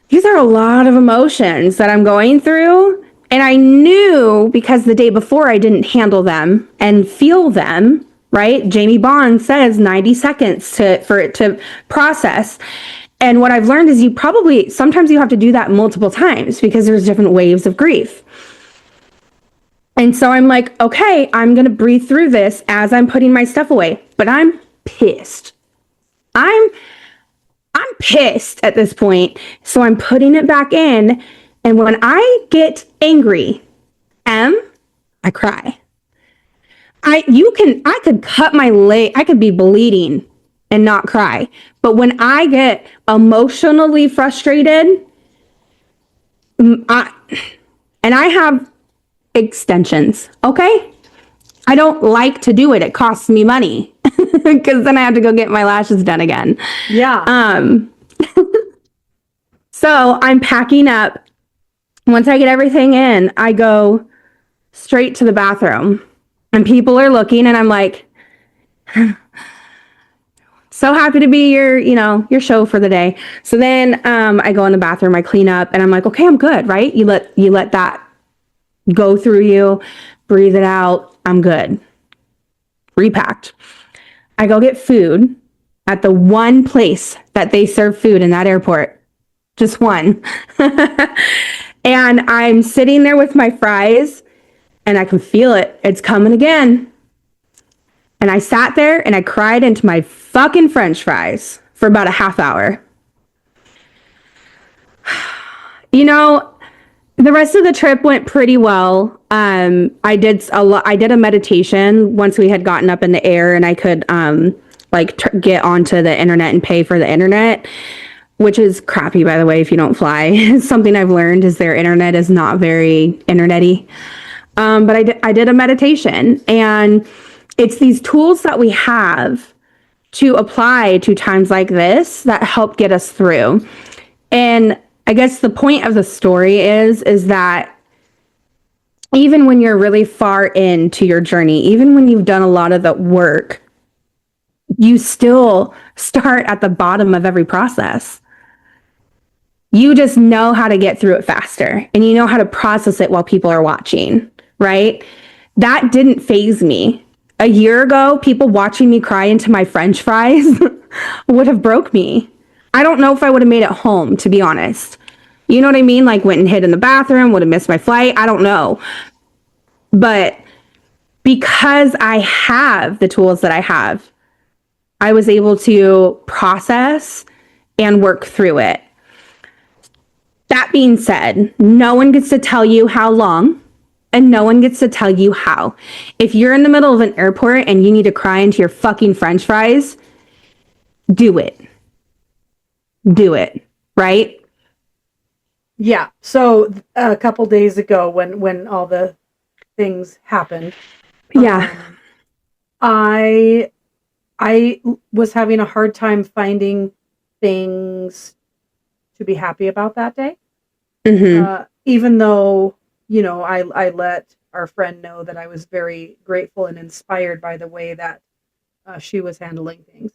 These are a lot of emotions that I'm going through. And I knew, because the day before I didn't handle them and feel them, right? Jamie Bond says 90 seconds for it to process. And what I've learned is sometimes you have to do that multiple times, because there's different waves of grief. And so I'm like, okay, I'm going to breathe through this as I'm putting my stuff away. But I'm pissed. I'm pissed at this point. So I'm putting it back in. And when I get angry, I cry. I could cut my leg. I could be bleeding and not cry. But when I get emotionally frustrated, I have extensions, okay? I don't like to do it. It costs me money because then I have to go get my lashes done again. Yeah. So I'm packing up. Once I get everything in, I go straight to the bathroom, and people are looking, and I'm like, so happy to be your show for the day. So then I go in the bathroom, I clean up, and I'm like, okay, I'm good, right? You let that go through you, breathe it out. I'm good. Repacked. I go get food at the one place that they serve food in that airport. Just one. And I'm sitting there with my fries, and I can feel it. It's coming again. And I sat there and I cried into my fucking French fries for about a half hour. The rest of the trip went pretty well. I did a meditation once we had gotten up in the air, and I could get onto the internet and pay for the internet, which is crappy, by the way. If you don't fly, something I've learned is their internet is not very internety. But I did a meditation, and it's these tools that we have to apply to times like this that help get us through. And I guess the point of the story is that even when you're really far into your journey, even when you've done a lot of the work, you still start at the bottom of every process. You just know how to get through it faster, and you know how to process it while people are watching, right? That didn't faze me. A year ago, people watching me cry into my French fries would have broke me. I don't know if I would have made it home, to be honest. You know what I mean? Like, went and hid in the bathroom, would have missed my flight. I don't know. But because I have the tools that I have, I was able to process and work through it. That being said, no one gets to tell you how long, and no one gets to tell you how. If you're in the middle of an airport and you need to cry into your fucking French fries, do it. Do it, right? Yeah. So a couple days ago, when all the things happened, Yeah, I was having a hard time finding things to be happy about that day. Even though, I let our friend know that I was very grateful and inspired by the way that she was handling things.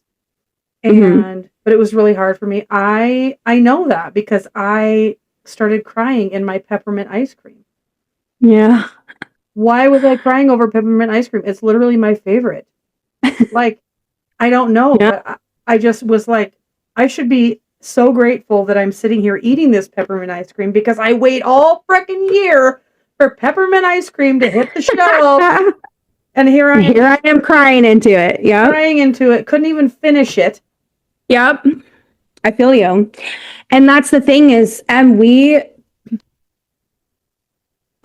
But it was really hard for me. I know that because I started crying in my peppermint ice cream. yeah. Why was I crying over peppermint ice cream? It's literally my favorite. Like, I don't know, Yeah. but I just was like, I should be so grateful that I'm sitting here eating this peppermint ice cream because I wait all frickin' year for peppermint ice cream to hit the shelf. And here I am crying into it. Yep. crying into it. Couldn't even finish it. Yep. I feel you. And that's the thing is,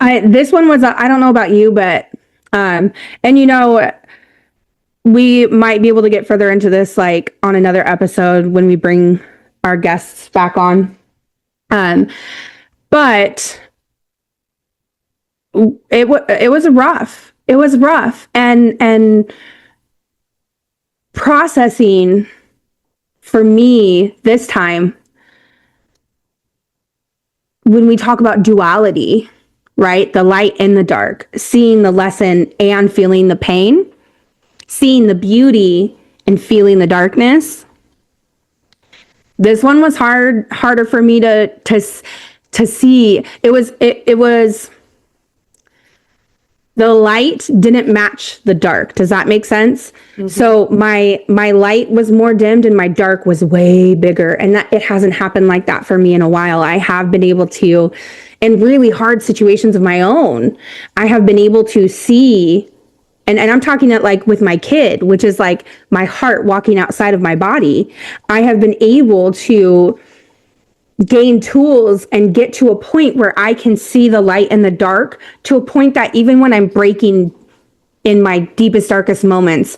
this one was, I don't know about you, but, and we might be able to get further into this, like on another episode when we bring our guests back on. But it was rough. It was rough. And processing for me this time, when we talk about duality, right? The light and the dark, seeing the lesson and feeling the pain, seeing the beauty and feeling the darkness. This one was harder for me to see. It was the light didn't match the dark. Does that make sense? Mm-hmm. So my light was more dimmed and my dark was way bigger. And that it hasn't happened like that for me in a while. I have been able to, in really hard situations of my own, I have been able to see, and I'm talking that like with my kid, which is like my heart walking outside of my body. I have been able to gain tools and get to a point where I can see the light and the dark, to a point that even when I'm breaking in my deepest, darkest moments,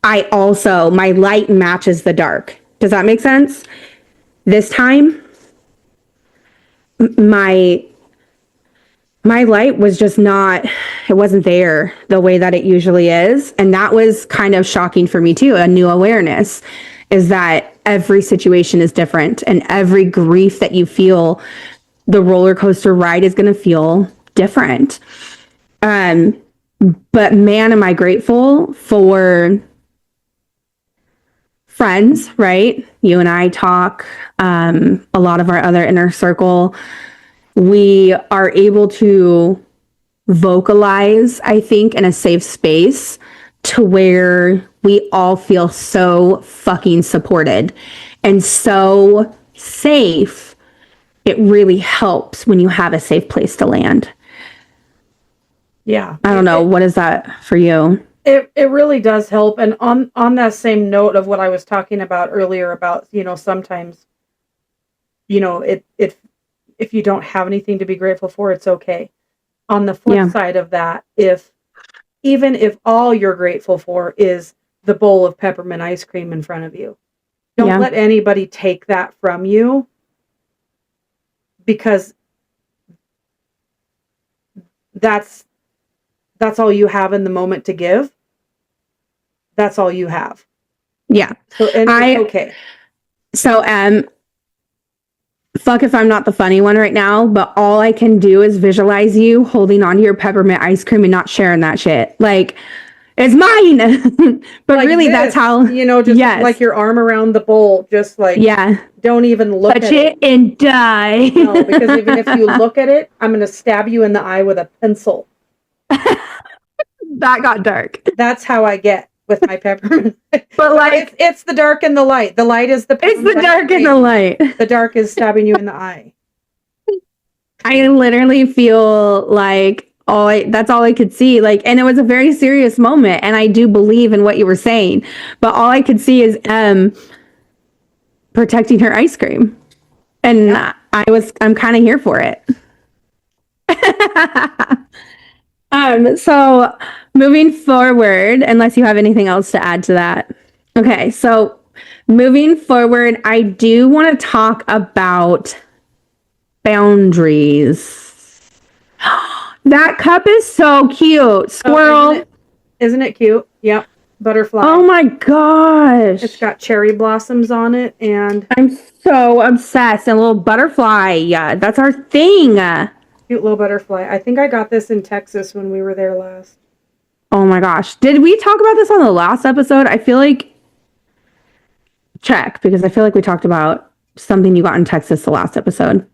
my light matches the dark. Does that make sense? This time, my light was just it wasn't there the way that it usually is. And that was kind of shocking for me too. A new awareness is that every situation is different, and every grief that you feel, the roller coaster ride is going to feel different. But man, am I grateful for friends, right? You and I talk, a lot of our other inner circle. We are able to vocalize, I think, in a safe space to where we all feel so fucking supported and so safe. It really helps when you have a safe place to land. Yeah. I don't know. What is that for you? It really does help. And on that same note of what I was talking about earlier about, sometimes, it if you don't have anything to be grateful for, it's okay. On the flip side of that, even if all you're grateful for is the bowl of peppermint ice cream in front of you, don't let anybody take that from you, because that's all you have in the moment to give. That's all you have. Yeah. So, and it's okay. So, fuck if I'm not the funny one right now, but all I can do is visualize you holding onto your peppermint ice cream and not sharing that shit. Like, it's mine. But like really, that's how, just like your arm around the bowl, just like, don't even look touch at it and die. No, because even if you look at it, I'm going to stab you in the eye with a pencil. That got dark. That's how I get with my peppermint. But like, it's the dark and the light. The light is the it's the dark and the light. The dark is stabbing you in the eye. I literally feel like that's all I could see. Like, and it was a very serious moment, and I do believe in what you were saying, but all I could see is protecting her ice cream, and I'm kind of here for it. So moving forward, unless you have anything else to add to that. Okay, so moving forward, I do want to talk about boundaries. That cup is so cute. Squirrel. Isn't it cute? Yep. Butterfly. Oh my gosh. It's got cherry blossoms on it, and I'm so obsessed. And a little butterfly. Yeah, that's our thing. Cute little butterfly. I think I got this in Texas when we were there last. Oh my gosh. Did we talk about this on the last episode? I feel like because I feel like we talked about something you got in Texas the last episode.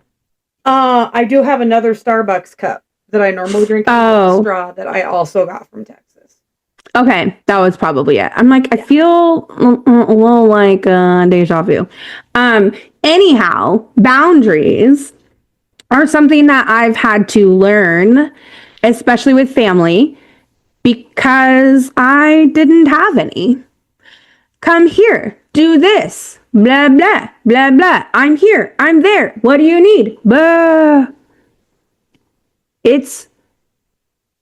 I do have another Starbucks cup that I normally drink out of straw that I also got from Texas. Okay, that was probably it. I'm like, I feel a little like deja vu. Anyhow, boundaries are something that I've had to learn, especially with family, because I didn't have any. Come here, do this, blah, blah, blah, blah. I'm here, I'm there. What do you need? Blah. It's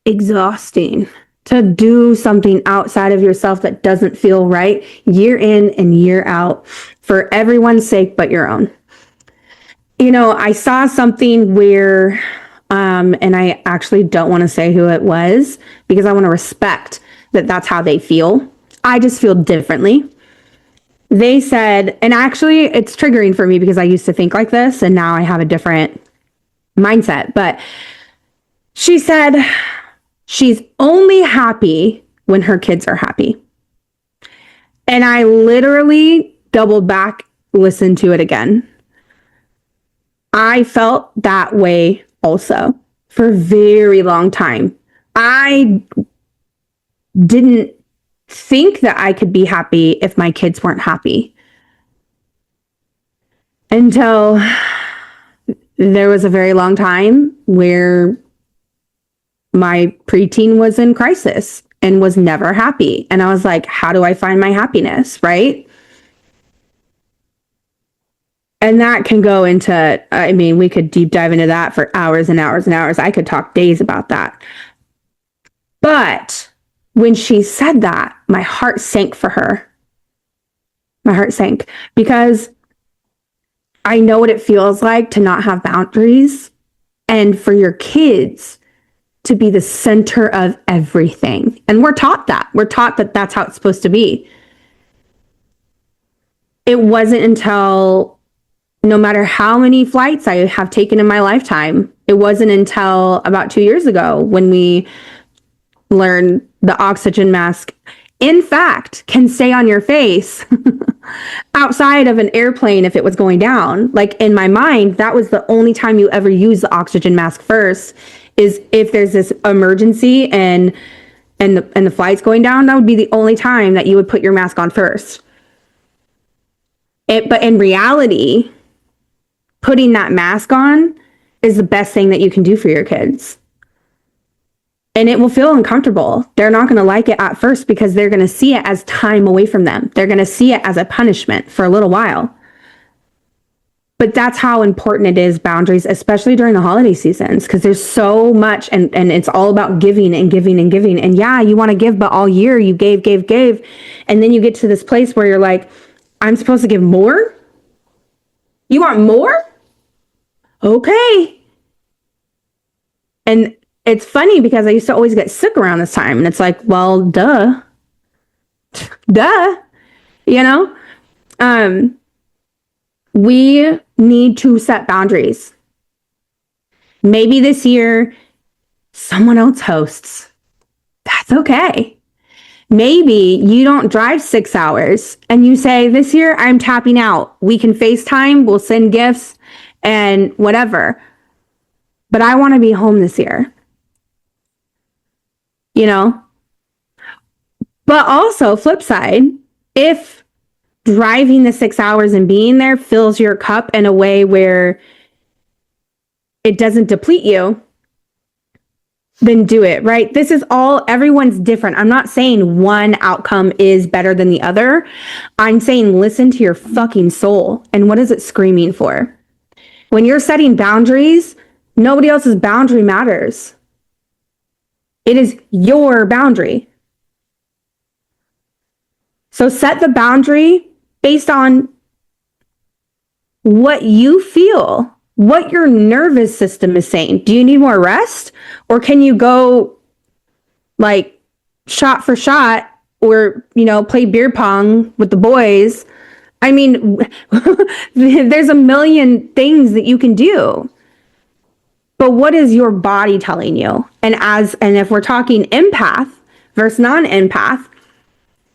exhausting to do something outside of yourself that doesn't feel right year in and year out for everyone's sake but your own. I saw something where, and I actually don't want to say who it was because I want to respect that that's how they feel. I just feel differently. They said, and actually it's triggering for me because I used to think like this and now I have a different mindset, but she said she's only happy when her kids are happy. And I literally doubled back, listened to it again. I felt that way also for a very long time. I didn't think that I could be happy if my kids weren't happy. Until there was a very long time where my preteen was in crisis and was never happy. And I was like, how do I find my happiness, right? And that can go into, we could deep dive into that for hours and hours and hours. I could talk days about that. But when she said that, my heart sank for her. My heart sank because I know what it feels like to not have boundaries and for your kids to be the center of everything. And we're taught that. We're taught that that's how it's supposed to be. It wasn't until, no matter how many flights I have taken in my lifetime, it wasn't until about 2 years ago when we learned the oxygen mask, in fact, can stay on your face outside of an airplane if it was going down. Like in my mind, that was the only time you ever use the oxygen mask first, is if there's this emergency and the flight's going down, that would be the only time that you would put your mask on first. But in reality, putting that mask on is the best thing that you can do for your kids. And it will feel uncomfortable. They're not going to like it at first because they're going to see it as time away from them. They're going to see it as a punishment for a little while. But that's how important it is, boundaries, especially during the holiday seasons, because there's so much, and it's all about giving and giving and giving. And yeah, you want to give, but all year you gave. And then you get to this place where you're like, I'm supposed to give more? You want more? Okay. And it's funny because I used to always get sick around this time. And it's like, well, duh. You know? We need to set boundaries. Maybe this year, someone else hosts. That's okay. Maybe you don't drive 6 hours and you say, this year I'm tapping out. We can FaceTime, we'll send gifts and whatever. But I want to be home this year. You know? But also, flip side, if driving the 6 hours and being there fills your cup in a way where it doesn't deplete you, then do it, right? This is all, everyone's different. I'm not saying one outcome is better than the other. I'm saying listen to your fucking soul and what is it screaming for? When you're setting boundaries, nobody else's boundary matters. It is your boundary. So set the boundary based on what you feel, what your nervous system is saying. Do you need more rest? Or can you go like shot for shot or, play beer pong with the boys? I mean, there's a million things that you can do. But what is your body telling you? And if we're talking empath versus non-empath,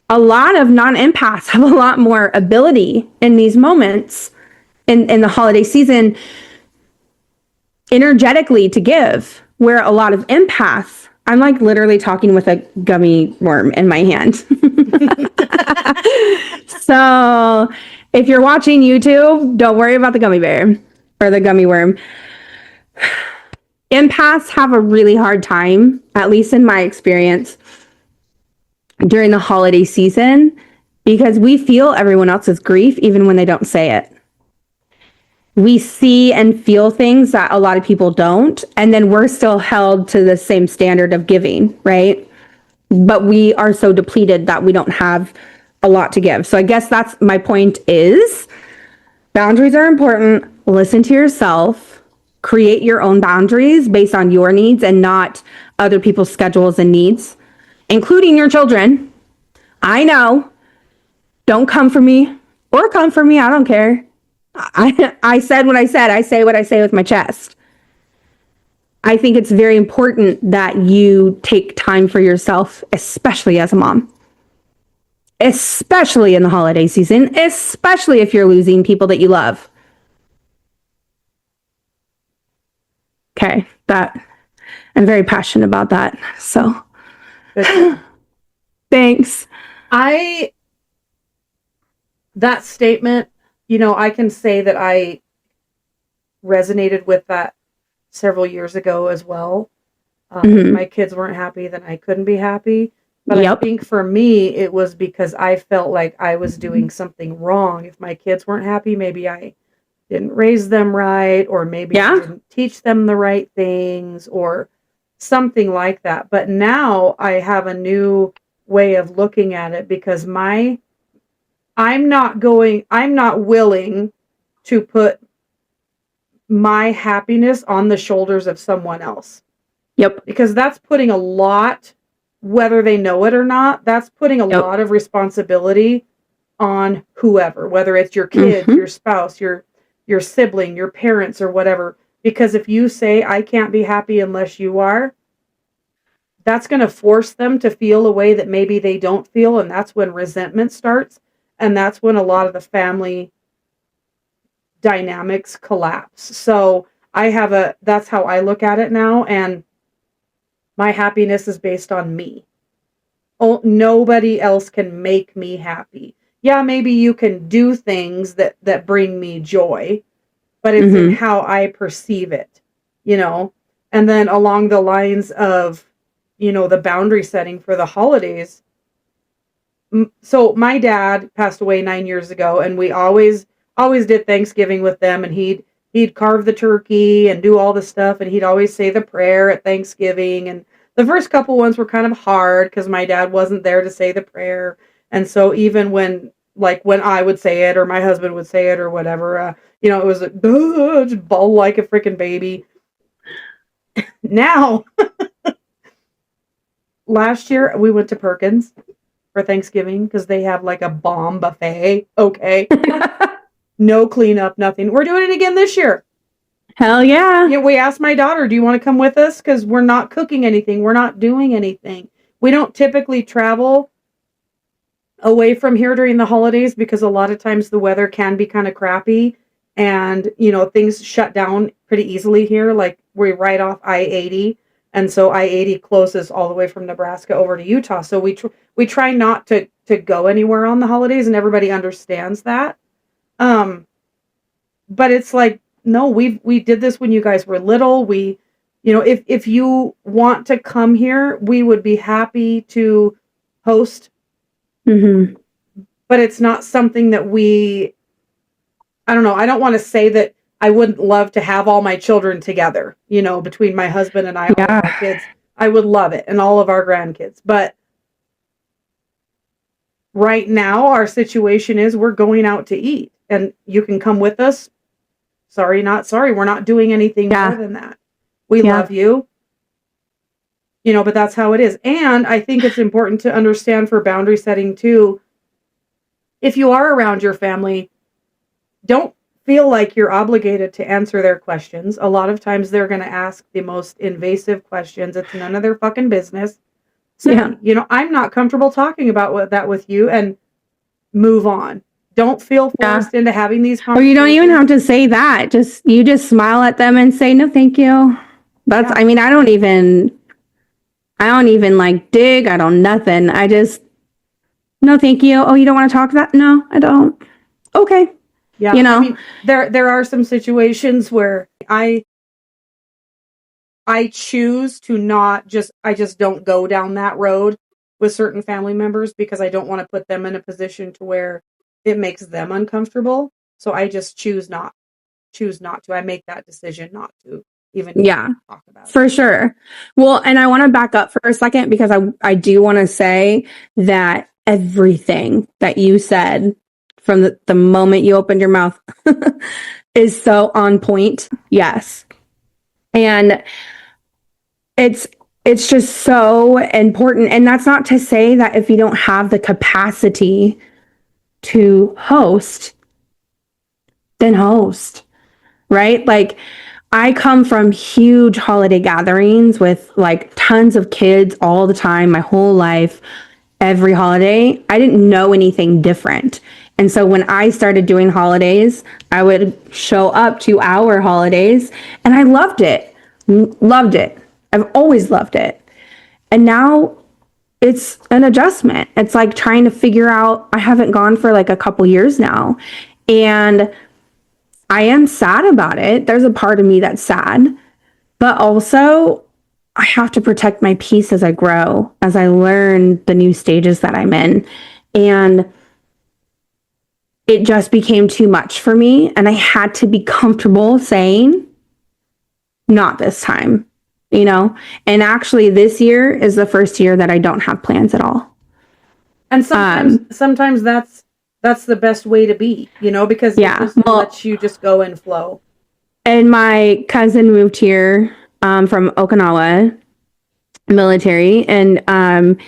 a lot of non-empaths have a lot more ability in these moments in the holiday season energetically to give, where a lot of empaths, I'm like literally talking with a gummy worm in my hand. So if you're watching YouTube, don't worry about the gummy bear or the gummy worm. Empaths have a really hard time, at least in my experience, during the holiday season, because we feel everyone else's grief even when they don't say it. We see and feel things that a lot of people don't, and then we're still held to the same standard of giving, right? But we are so depleted that we don't have a lot to give. So I guess that's my point is boundaries are important. Listen to yourself. Create your own boundaries based on your needs and not other people's schedules and needs, including your children. I know. Don't come for me or come for me. I don't care. I said what I said. I say what I say with my chest. I think it's very important that you take time for yourself, especially as a mom, especially in the holiday season, especially if you're losing people that you love. Okay, I'm very passionate about that. So thanks. That statement, I can say that I resonated with that several years ago as well. If my kids weren't happy, then I couldn't be happy. But I think for me, it was because I felt like I was doing something wrong. If my kids weren't happy, maybe I didn't raise them right, or maybe I didn't teach them the right things, or something like that. But now I have a new way of looking at it because I'm not willing to put my happiness on the shoulders of someone else. Yep. Because that's putting a lot, whether they know it or not, that's putting a lot of responsibility on whoever, whether it's your kid, your spouse, your sibling, your parents, or whatever. Because if you say, I can't be happy unless you are, that's going to force them to feel a way that maybe they don't feel. And that's when resentment starts. And that's when a lot of the family dynamics collapse. So that's how I look at it now. And my happiness is based on me. Oh, nobody else can make me happy. Yeah, maybe you can do things that bring me joy, but it's in how I perceive it, And then along the lines of, the boundary setting for the holidays. So my dad passed away 9 years ago, and we always, always did Thanksgiving with them, and he'd carve the turkey and do all the stuff, and he'd always say the prayer at Thanksgiving. And the first couple ones were kind of hard because my dad wasn't there to say the prayer. And so even when I would say it or my husband would say it or whatever, it was just bawl like a freaking baby. Now, last year we went to Perkins for Thanksgiving because they have like a bomb buffet. Okay. No cleanup, nothing. We're doing it again this year. Hell yeah. Yeah, we asked my daughter, do you want to come with us? Because we're not cooking anything. We're not doing anything. We don't typically travel away from here during the holidays because a lot of times the weather can be kind of crappy and, things shut down pretty easily here. Like we're right off I-80. And so I-80 closes all the way from Nebraska over to Utah. So we try not to go anywhere on the holidays, and everybody understands that. But it's like, no, we did this when you guys were little. If you want to come here, we would be happy to host. Mm-hmm. But it's not something that I don't know. I don't want to say that I wouldn't love to have all my children together, between my husband and I, all of our kids. I would love it, and all of our grandkids. But right now, our situation is we're going out to eat, and you can come with us. Sorry, not sorry. We're not doing anything more than that. We love you. But that's how it is. And I think it's important to understand for boundary setting too. If you are around your family, don't feel like you're obligated to answer their questions. A lot of times they're going to ask the most invasive questions. It's none of their fucking business. So, I'm not comfortable talking about that with you, and move on. Don't feel forced into having these conversations. Or you don't even have to say that. You just smile at them and say, no, thank you. That's, I don't even like dig. I don't nothing. I just, no, thank you. Oh, you don't want to talk that? No, I don't. Okay. Yeah. There are some situations where I choose to not I just don't go down that road with certain family members because I don't want to put them in a position to where it makes them uncomfortable. So I just choose not to. I make that decision not to even talk about it. For sure. Well, and I want to back up for a second because I do want to say that everything that you said from the moment you opened your mouth is so on point. Yes. And it's just so important. And that's not to say that if you don't have the capacity to host, then host, right? Like I come from huge holiday gatherings with like tons of kids all the time, my whole life, every holiday. I didn't know anything different. And so when I started doing holidays, I would show up to our holidays and I loved it. Loved it. I've always loved it. And now it's an adjustment. It's like trying to figure out, I haven't gone for like a couple years now. And I am sad about it. There's a part of me that's sad, but also I have to protect my peace as I grow, as I learn the new stages that I'm in. And it just became too much for me. And I had to be comfortable saying, not this time, And actually this year is the first year that I don't have plans at all. And sometimes that's the best way to be, because it just lets you just go and flow. And my cousin moved here from Okinawa military. And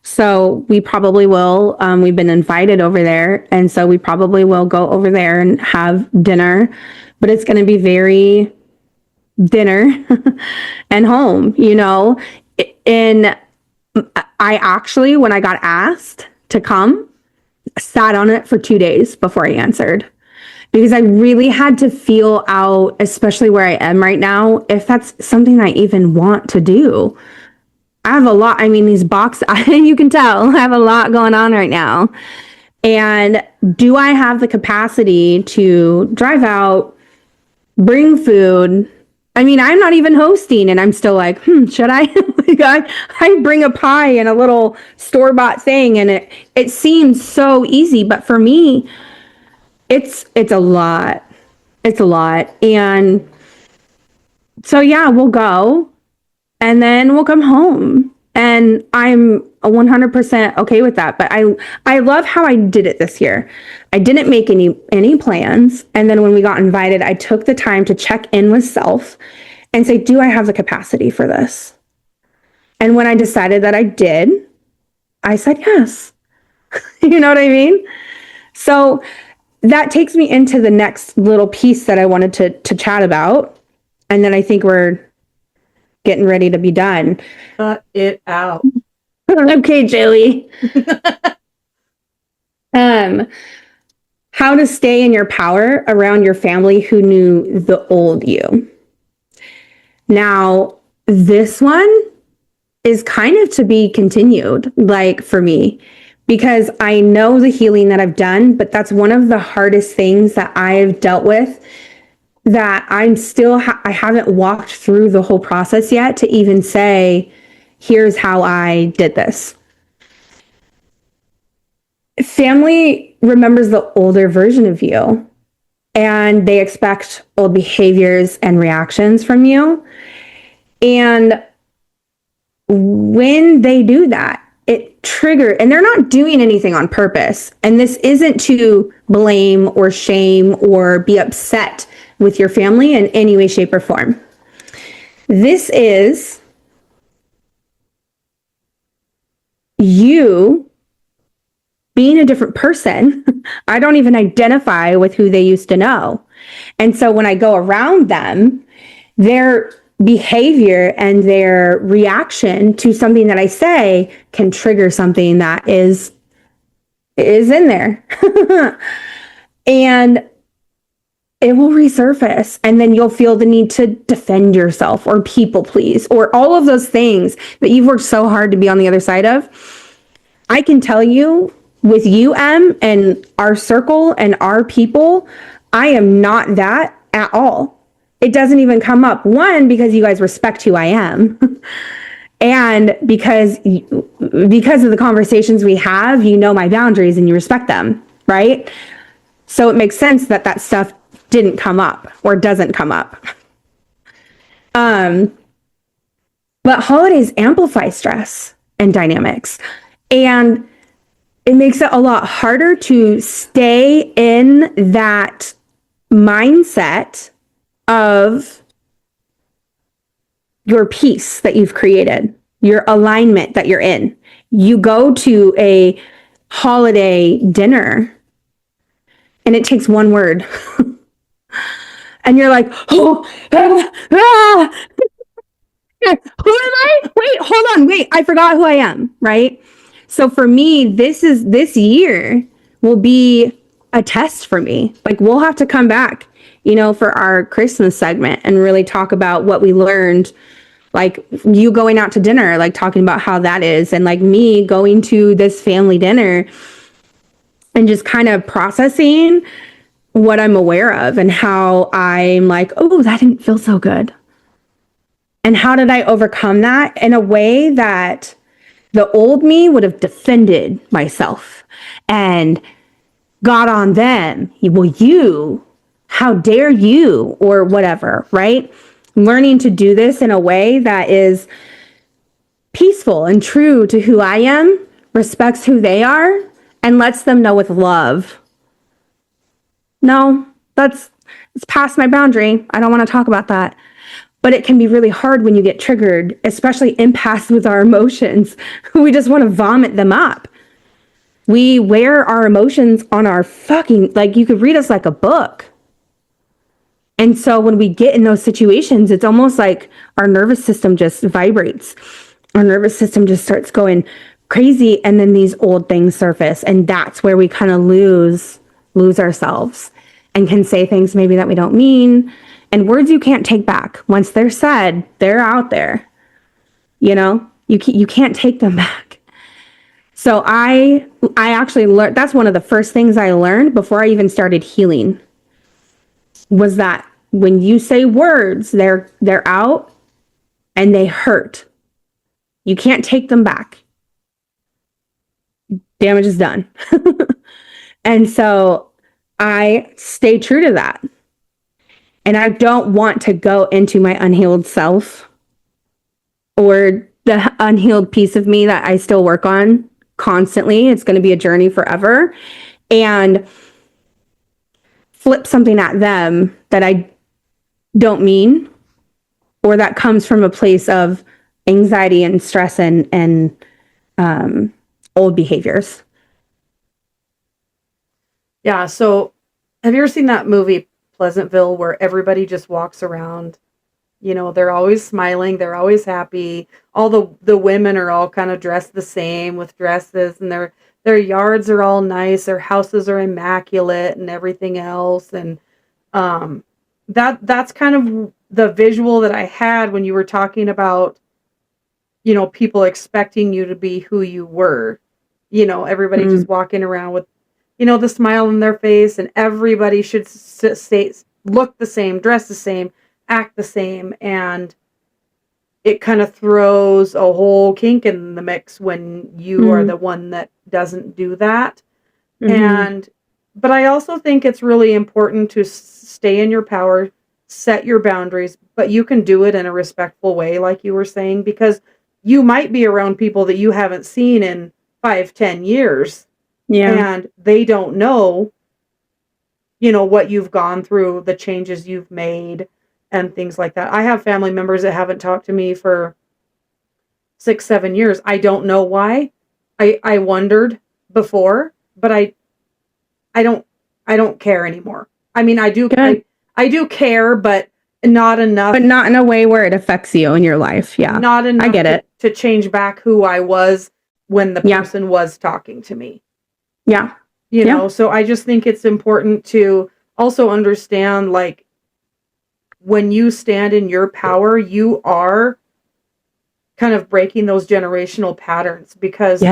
so we probably will, we've been invited over there. And so we probably will go over there and have dinner, but it's going to be very dinner and home, And I actually, when I got asked to come, sat on it for 2 days before I answered because I really had to feel out, especially where I am right now, if that's something I even want to do. I have a lot. These boxes, you can tell I have a lot going on right now. And do I have the capacity to drive out, bring food? I'm not even hosting and I'm still like, should I? I bring a pie and a little store-bought thing and it seems so easy. But for me, It's a lot. It's a lot. And so, yeah, we'll go and then we'll come home. And I'm 100% okay with that. But I love how I did it this year. I didn't make any plans. And then when we got invited, I took the time to check in with self and say, do I have the capacity for this? And when I decided that I did, I said yes. You know what I mean? So that takes me into the next little piece that I wanted to chat about. And then I think we're getting ready to be done. Cut it out. Okay, Joey. How to stay in your power around your family who knew the old you. Now, this one is kind of to be continued, like for me, because I know the healing that I've done, but that's one of the hardest things that I've dealt with, that I'm still, I haven't walked through the whole process yet to even say, here's how I did this. Family remembers the older version of you, and they expect old behaviors and reactions from you. And when they do that, it triggers, and they're not doing anything on purpose. And this isn't to blame or shame or be upset with your family in any way, shape, or form. This is you being a different person. I don't even identify with who they used to know. And so when I go around them, their behavior and their reaction to something that I say can trigger something that is in there. And it will resurface, and then you'll feel the need to defend yourself or people please or all of those things that you've worked so hard to be on the other side of. I can tell you, with you, Em, and our circle and our people, I am not that at all. It doesn't even come up. One, because you guys respect who I am. And because of the conversations we have, you know my boundaries and you respect them, right? So it makes sense that that stuff didn't come up or doesn't come up. But holidays amplify stress and dynamics. And it makes it a lot harder to stay in that mindset of your peace that you've created, your alignment that you're in. You go to a holiday dinner and it takes one word. And you're like, oh, who am I? Wait, hold on. Wait, I forgot who I am, right? So for me, this year will be a test for me. Like, we'll have to come back, for our Christmas segment and really talk about what we learned. Like, you going out to dinner, like talking about how that is, and like me going to this family dinner and just kind of processing what I'm aware of and how I'm like, oh, that didn't feel so good. And how did I overcome that in a way that the old me would have defended myself and got on them. Well, how dare you, or whatever, right? Learning to do this in a way that is peaceful and true to who I am, respects who they are, and lets them know with love. No, it's past my boundary. I don't want to talk about that. But it can be really hard when you get triggered, especially empaths with our emotions. We just want to vomit them up. We wear our emotions on our like, you could read us like a book. And so when we get in those situations, it's almost like our nervous system just vibrates. Our nervous system just starts going crazy. And then these old things surface. And that's where we kind of lose ourselves and can say things maybe that we don't mean. And words you can't take back. Once they're said, they're out there. You can't take them back. So I actually learned, that's one of the first things I learned before I even started healing, was that when you say words, they're out and they hurt. You can't take them back. Damage is done. And so I stay true to that. And I don't want to go into my unhealed self or the unhealed piece of me that I still work on constantly. It's going to be a journey forever. And flip something at them that I don't mean, or that comes from a place of anxiety and stress and old behaviors. Yeah. So have you ever seen that movie Pleasantville where everybody just walks around? You know, they're always smiling, they're always happy. All the women are all kind of dressed the same with dresses, and their yards are all nice, their houses are immaculate and everything else. And that's kind of the visual that I had when you were talking about, you know, people expecting you to be who you were. You know, everybody just walking around with, you know, the smile on their face, and everybody should say, look the same, dress the same, act the same. And it kind of throws a whole kink in the mix when you are the one that doesn't do that. But I also think it's really important to stay in your power, set your boundaries, but you can do it in a respectful way, like you were saying, because you might be around people that you haven't seen in 5-10 years. Yeah. And they don't know, you know, what you've gone through, the changes you've made, and things like that. I have family members that haven't talked to me for 6-7 years. I don't know why. I wondered before, but I don't care anymore. I mean, I do care, but not enough. But not in a way where it affects you in your life. Yeah. Not enough I get it. To change back who I was when the person was talking to me. Yeah. You know, so I just think it's important to also understand, like, when you stand in your power, you are kind of breaking those generational patterns, because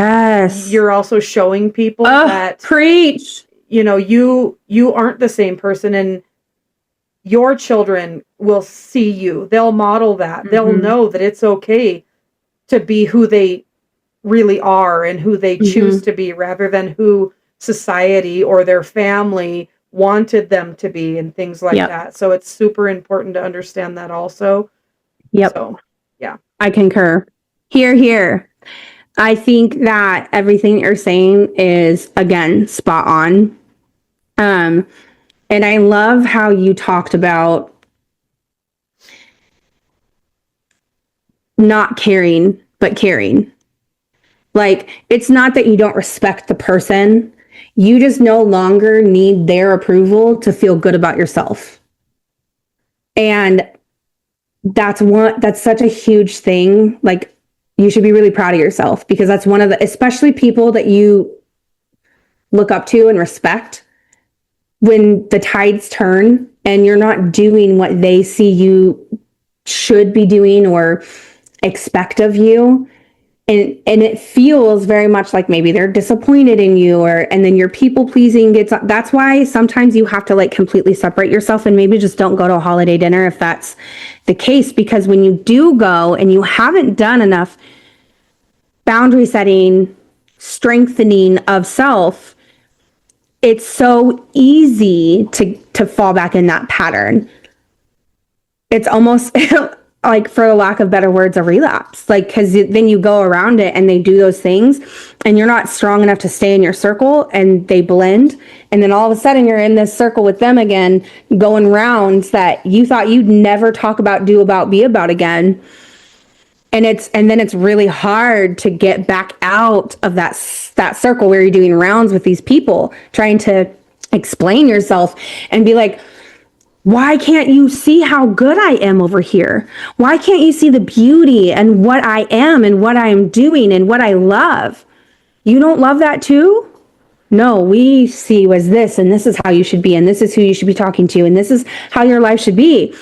you're also showing people that, preach, you know, you aren't the same person, and your children will see you. They'll model that. They'll know that it's okay to be who they really are and who they choose to be, rather than who society or their family wanted them to be, and things like that. So it's super important to understand that also. Yep. So, yeah. I concur. Here. I think that everything you're saying is, again, spot on. And I love how you talked about not caring, but caring. Like, it's not that you don't respect the person. You just no longer need their approval to feel good about yourself. And that's such a huge thing. Like, you should be really proud of yourself, because that's one of the, especially people that you look up to and respect, when the tides turn and you're not doing what they see you should be doing or expect of you. And it feels very much like maybe they're disappointed in you, and then your people pleasing that's why sometimes you have to, like, completely separate yourself and maybe just don't go to a holiday dinner if that's the case. Because when you do go and you haven't done enough boundary setting, strengthening of self, it's so easy to fall back in that pattern. It's almost like, for lack of better words, a relapse. Like, because then you go around it and they do those things and you're not strong enough to stay in your circle, and they blend. And then all of a sudden you're in this circle with them again, going rounds that you thought you'd never talk about, do about, be about again. And then it's really hard to get back out of that circle where you're doing rounds with these people, trying to explain yourself and be like, why can't you see how good I am over here? Why can't you see the beauty and what I am and what I am doing and what I love? You don't love that too? No, we see you as this, and this is how you should be, and this is who you should be talking to, and this is how your life should be.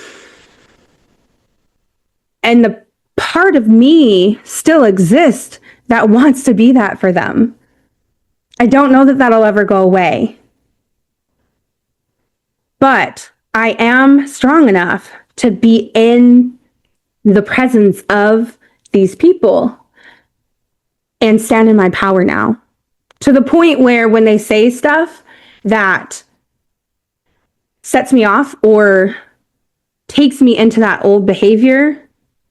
And the part of me still exists that wants to be that for them. I don't know that that'll ever go away. But I am strong enough to be in the presence of these people and stand in my power now, to the point where when they say stuff that sets me off or takes me into that old behavior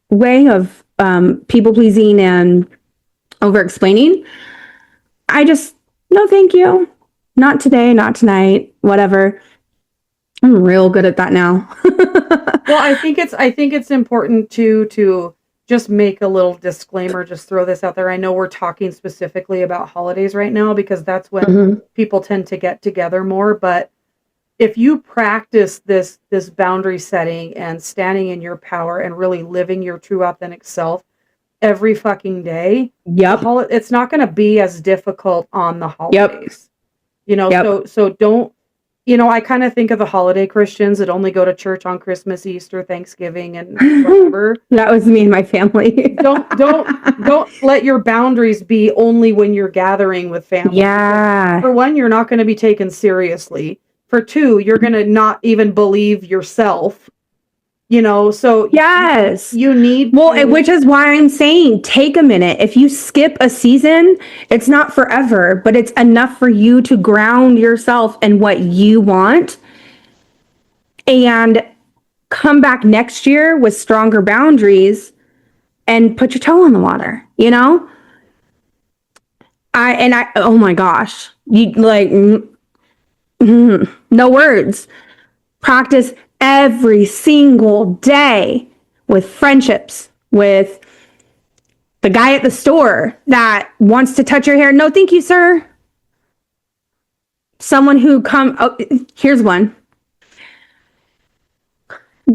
way of people pleasing and over explaining, I just, no, thank you. Not today, not tonight, whatever. I'm real good at that now. Well, I think it's important to just make a little disclaimer, just throw this out there. I know we're talking specifically about holidays right now because that's when people tend to get together more, but if you practice this boundary setting and standing in your power and really living your true authentic self every fucking day, it's not going to be as difficult on the holidays. You know, so don't, you know, I kind of think of the holiday Christians that only go to church on Christmas, Easter, Thanksgiving, and whatever. That was me and my family. don't let your boundaries be only when you're gathering with family. Yeah. For one, you're not going to be taken seriously. For two, you're going to not even believe yourself. You know, so yes, you need which is why I'm saying take a minute. If you skip a season, it's not forever, but it's enough for you to ground yourself in what you want and come back next year with stronger boundaries and put your toe in the water, you know? Oh my gosh, you like, no words. Practice every single day with friendships, with the guy at the store that wants to touch your hair. No, thank you, sir. Someone who here's one.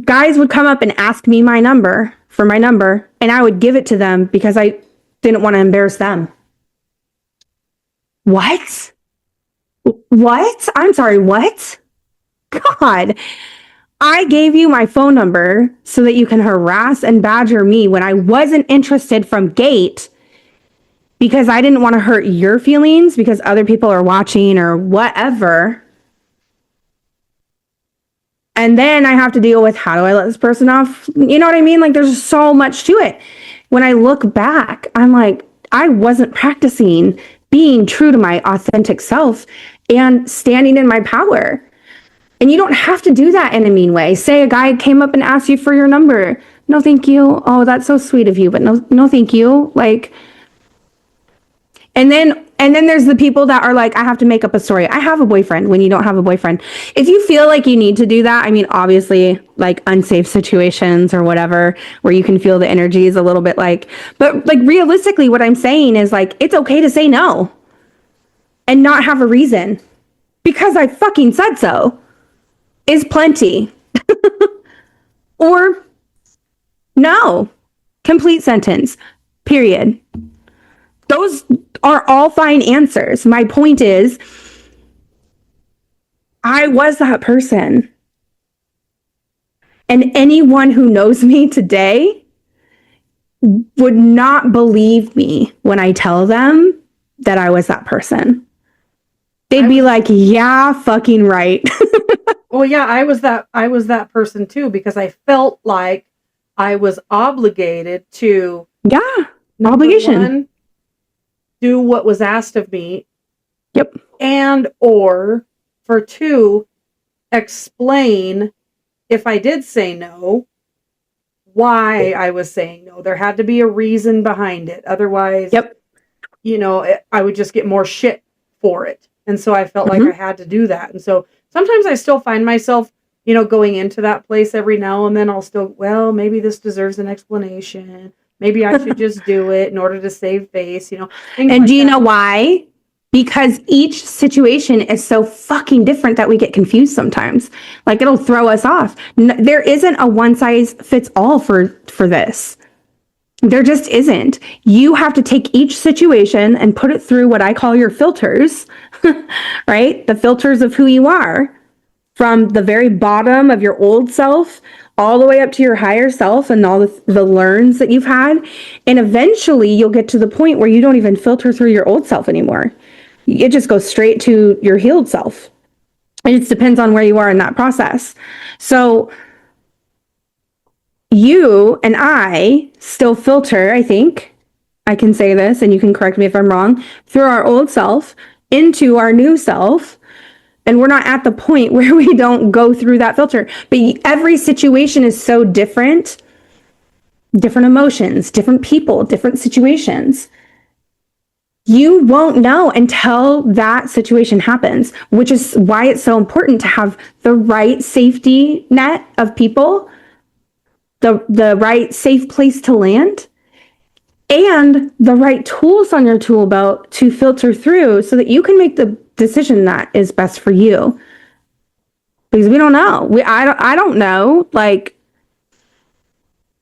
Guys would come up and ask me my number, and I would give it to them because I didn't want to embarrass them. What? I'm sorry, what? God. I gave you my phone number so that you can harass and badger me when I wasn't interested from gate because I didn't want to hurt your feelings because other people are watching or whatever. And then I have to deal with how do I let this person off? You know what I mean? Like there's so much to it. When I look back, I'm like, I wasn't practicing being true to my authentic self and standing in my power. And you don't have to do that in a mean way. Say a guy came up and asked you for your number. No, thank you. Oh, that's so sweet of you, but no, thank you. Like, and then there's the people that are like, I have to make up a story. I have a boyfriend when you don't have a boyfriend. If you feel like you need to do that, I mean, obviously like unsafe situations or whatever, where you can feel the energies a little bit but like realistically, what I'm saying is like, it's okay to say no and not have a reason because I fucking said so. Is plenty. Or no. Complete sentence. Period. Those are all fine answers. My point is, I was that person. And anyone who knows me today would not believe me when I tell them that I was that person. They'd be like, yeah, fucking right. Well, yeah, I was that person too, because I felt like I was obligated to obligation. One, do what was asked of me. Yep. And or for two, explain if I did say no, why I was saying no. There had to be a reason behind it. Otherwise, you know, I would just get more shit for it. And so I felt like I had to do that. And so sometimes I still find myself, you know, going into that place every now and then. I'll still, well, maybe this deserves an explanation. Maybe I should just do it in order to save face, you know. And do you know why? Because each situation is so fucking different that we get confused sometimes. Like it'll throw us off. There isn't a one size fits all for this. There just isn't. You have to take each situation and put it through what I call your filters, right? The filters of who you are, from the very bottom of your old self all the way up to your higher self and all the learns that you've had. And eventually you'll get to the point where you don't even filter through your old self anymore. It just goes straight to your healed self. It just depends on where you are in that process. So you and I still filter, I think, I can say this, and you can correct me if I'm wrong, through our old self into our new self And we're not at the point where we don't go through that filter. But every situation is so different. Different emotions, different people, different situations. You won't know until that situation happens, which is why it's so important to have the right safety net of people, the right safe place to land, and the right tools on your tool belt to filter through so that you can make the decision that is best for you. Because we don't know. I don't know. Like,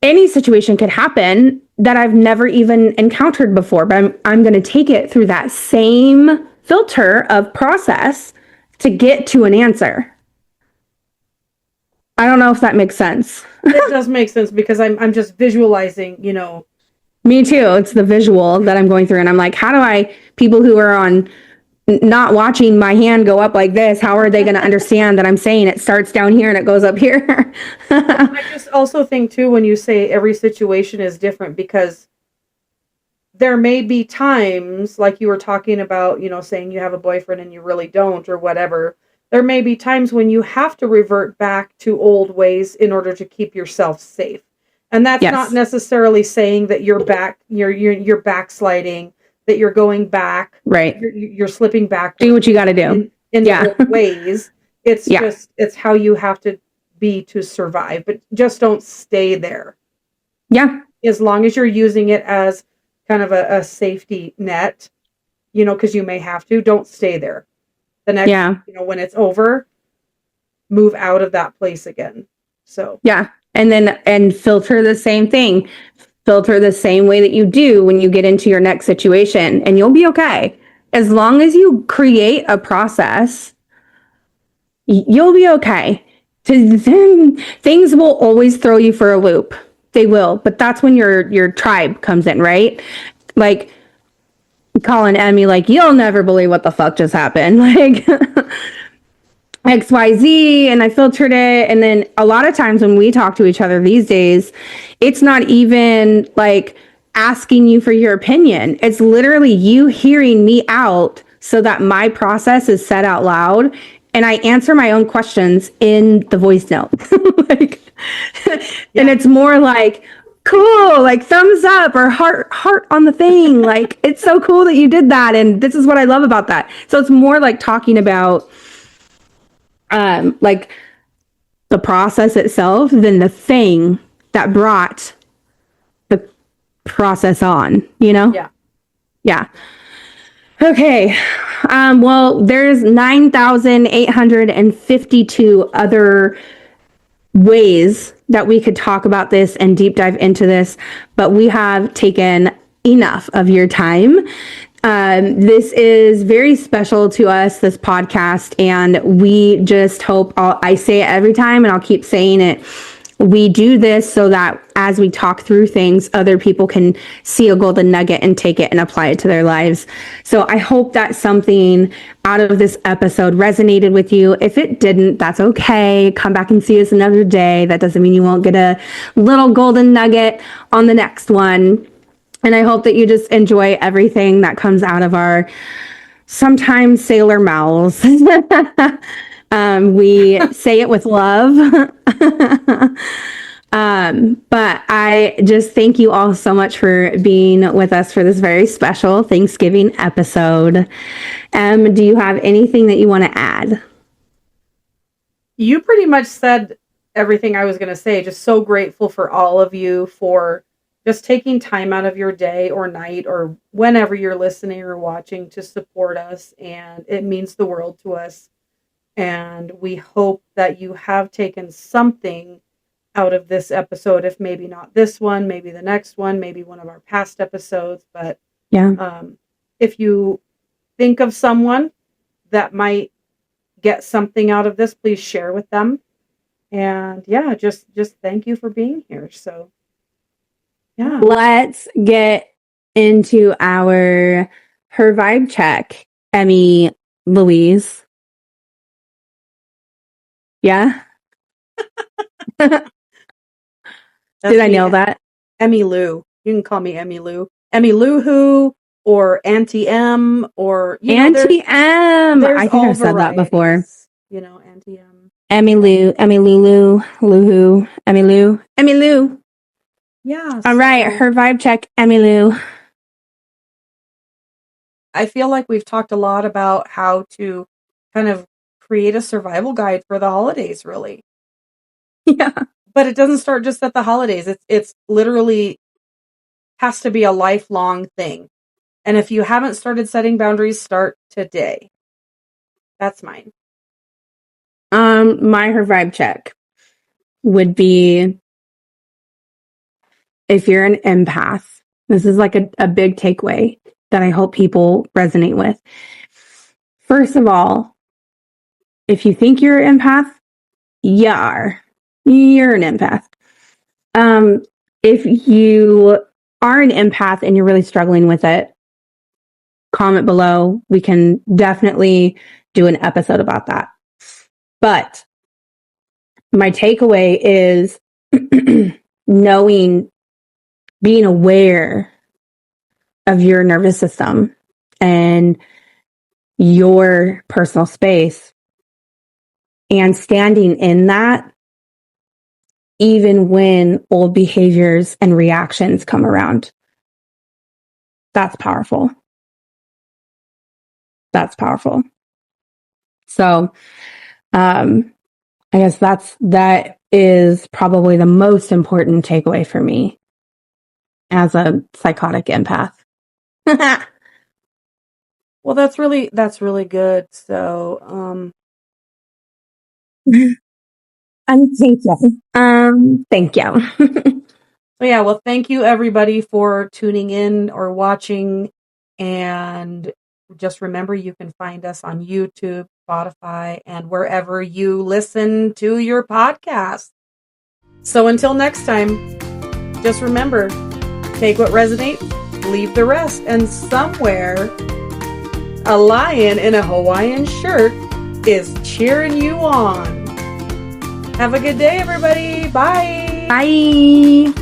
any situation could happen that I've never even encountered before, but I'm going to take it through that same filter of process to get to an answer. I don't know if that makes sense. It does make sense because I'm just visualizing, you know. Me too. It's the visual that I'm going through, and I'm like, how do I, people who are on not watching my hand go up like this, how are they going to understand that I'm saying it starts down here and it goes up here? I just also think too, when you say every situation is different, because there may be times, like you were talking about, you know, saying you have a boyfriend and you really don't or whatever. There may be times when you have to revert back to old ways in order to keep yourself safe. And that's not necessarily saying that you're backsliding, that you're going back, right? You're slipping back. Do what you got to do in the old ways. It's just, it's how you have to be to survive, but just don't stay there. Yeah. As long as you're using it as kind of a safety net, you know, because you may have to, don't stay there. The next, you know, when it's over, move out of that place again. So, and filter the same thing. Filter the same way that you do when you get into your next situation, and you'll be okay. As long as you create a process, you'll be okay. Things will always throw you for a loop. They will, but that's when your tribe comes in, right? Like calling Emmy, like, you'll never believe what the fuck just happened. Like XYZ, and I filtered it. And then a lot of times when we talk to each other these days, it's not even like asking you for your opinion. It's literally you hearing me out so that my process is said out loud, and I answer my own questions in the voice note. And it's more like, cool, like thumbs up or heart on the thing. Like, it's so cool that you did that. And this is what I love about that. So it's more like talking about like the process itself than the thing that brought the process on, you know? Yeah. Okay. Well, there's 9,852 other ways that we could talk about this and deep dive into this, but we have taken enough of your time. This is very special to us, this podcast, and we just hope, I say it every time and I'll keep saying it, we do this so that as we talk through things, other people can see a golden nugget and take it and apply it to their lives. So I hope that something out of this episode resonated with you. If it didn't, that's okay. Come back and see us another day. That doesn't mean you won't get a little golden nugget on the next one. And I hope that you just enjoy everything that comes out of our sometimes sailor mouths. We say it with love. But I just thank you all so much for being with us for this very special Thanksgiving episode. Do you have anything that you want to add? You pretty much said everything I was going to say. Just so grateful for all of you for just taking time out of your day or night or whenever you're listening or watching to support us. And it means the world to us. And we hope that you have taken something out of this episode, if maybe not this one, maybe the next one, maybe one of our past episodes. But if you think of someone that might get something out of this, please share with them. And just thank you for being here. So let's get into her vibe check, Emmy Louise. Yeah. Did I nail that? Emmy Lou. You can call me Emmy Lou. Emmy Lou who? or Auntie M, or Auntie M. I think I've said that before. Auntie M. Emmy Lou, Emmy Lulu, Luhu, Emmy Lou, Emmy Lou. Yeah. All right, her vibe check, Emmy Lou. I feel like we've talked a lot about how to kind of create a survival guide for the holidays, really. Yeah. But it doesn't start just at the holidays. It's literally has to be a lifelong thing. And if you haven't started setting boundaries, start today. That's mine. Her vibe check would be, if you're an empath, this is like a big takeaway that I hope people resonate with. First of all, if you think you're an empath, you are. You're an empath. If you are an empath and you're really struggling with it, comment below. We can definitely do an episode about that. But my takeaway is being aware of your nervous system and your personal space and standing in that, even when old behaviors and reactions come around. That's powerful. That's powerful. So, I guess that is probably the most important takeaway for me as a psychotic empath. Well, that's really good. So, thank you. Thank you. So yeah, well, thank you everybody for tuning in or watching, and just remember you can find us on YouTube, Spotify, and wherever you listen to your podcast. So until next time, just remember, take what resonates, leave the rest, and somewhere a lion in a Hawaiian shirt is cheering you on. Have a good day, everybody. Bye. Bye.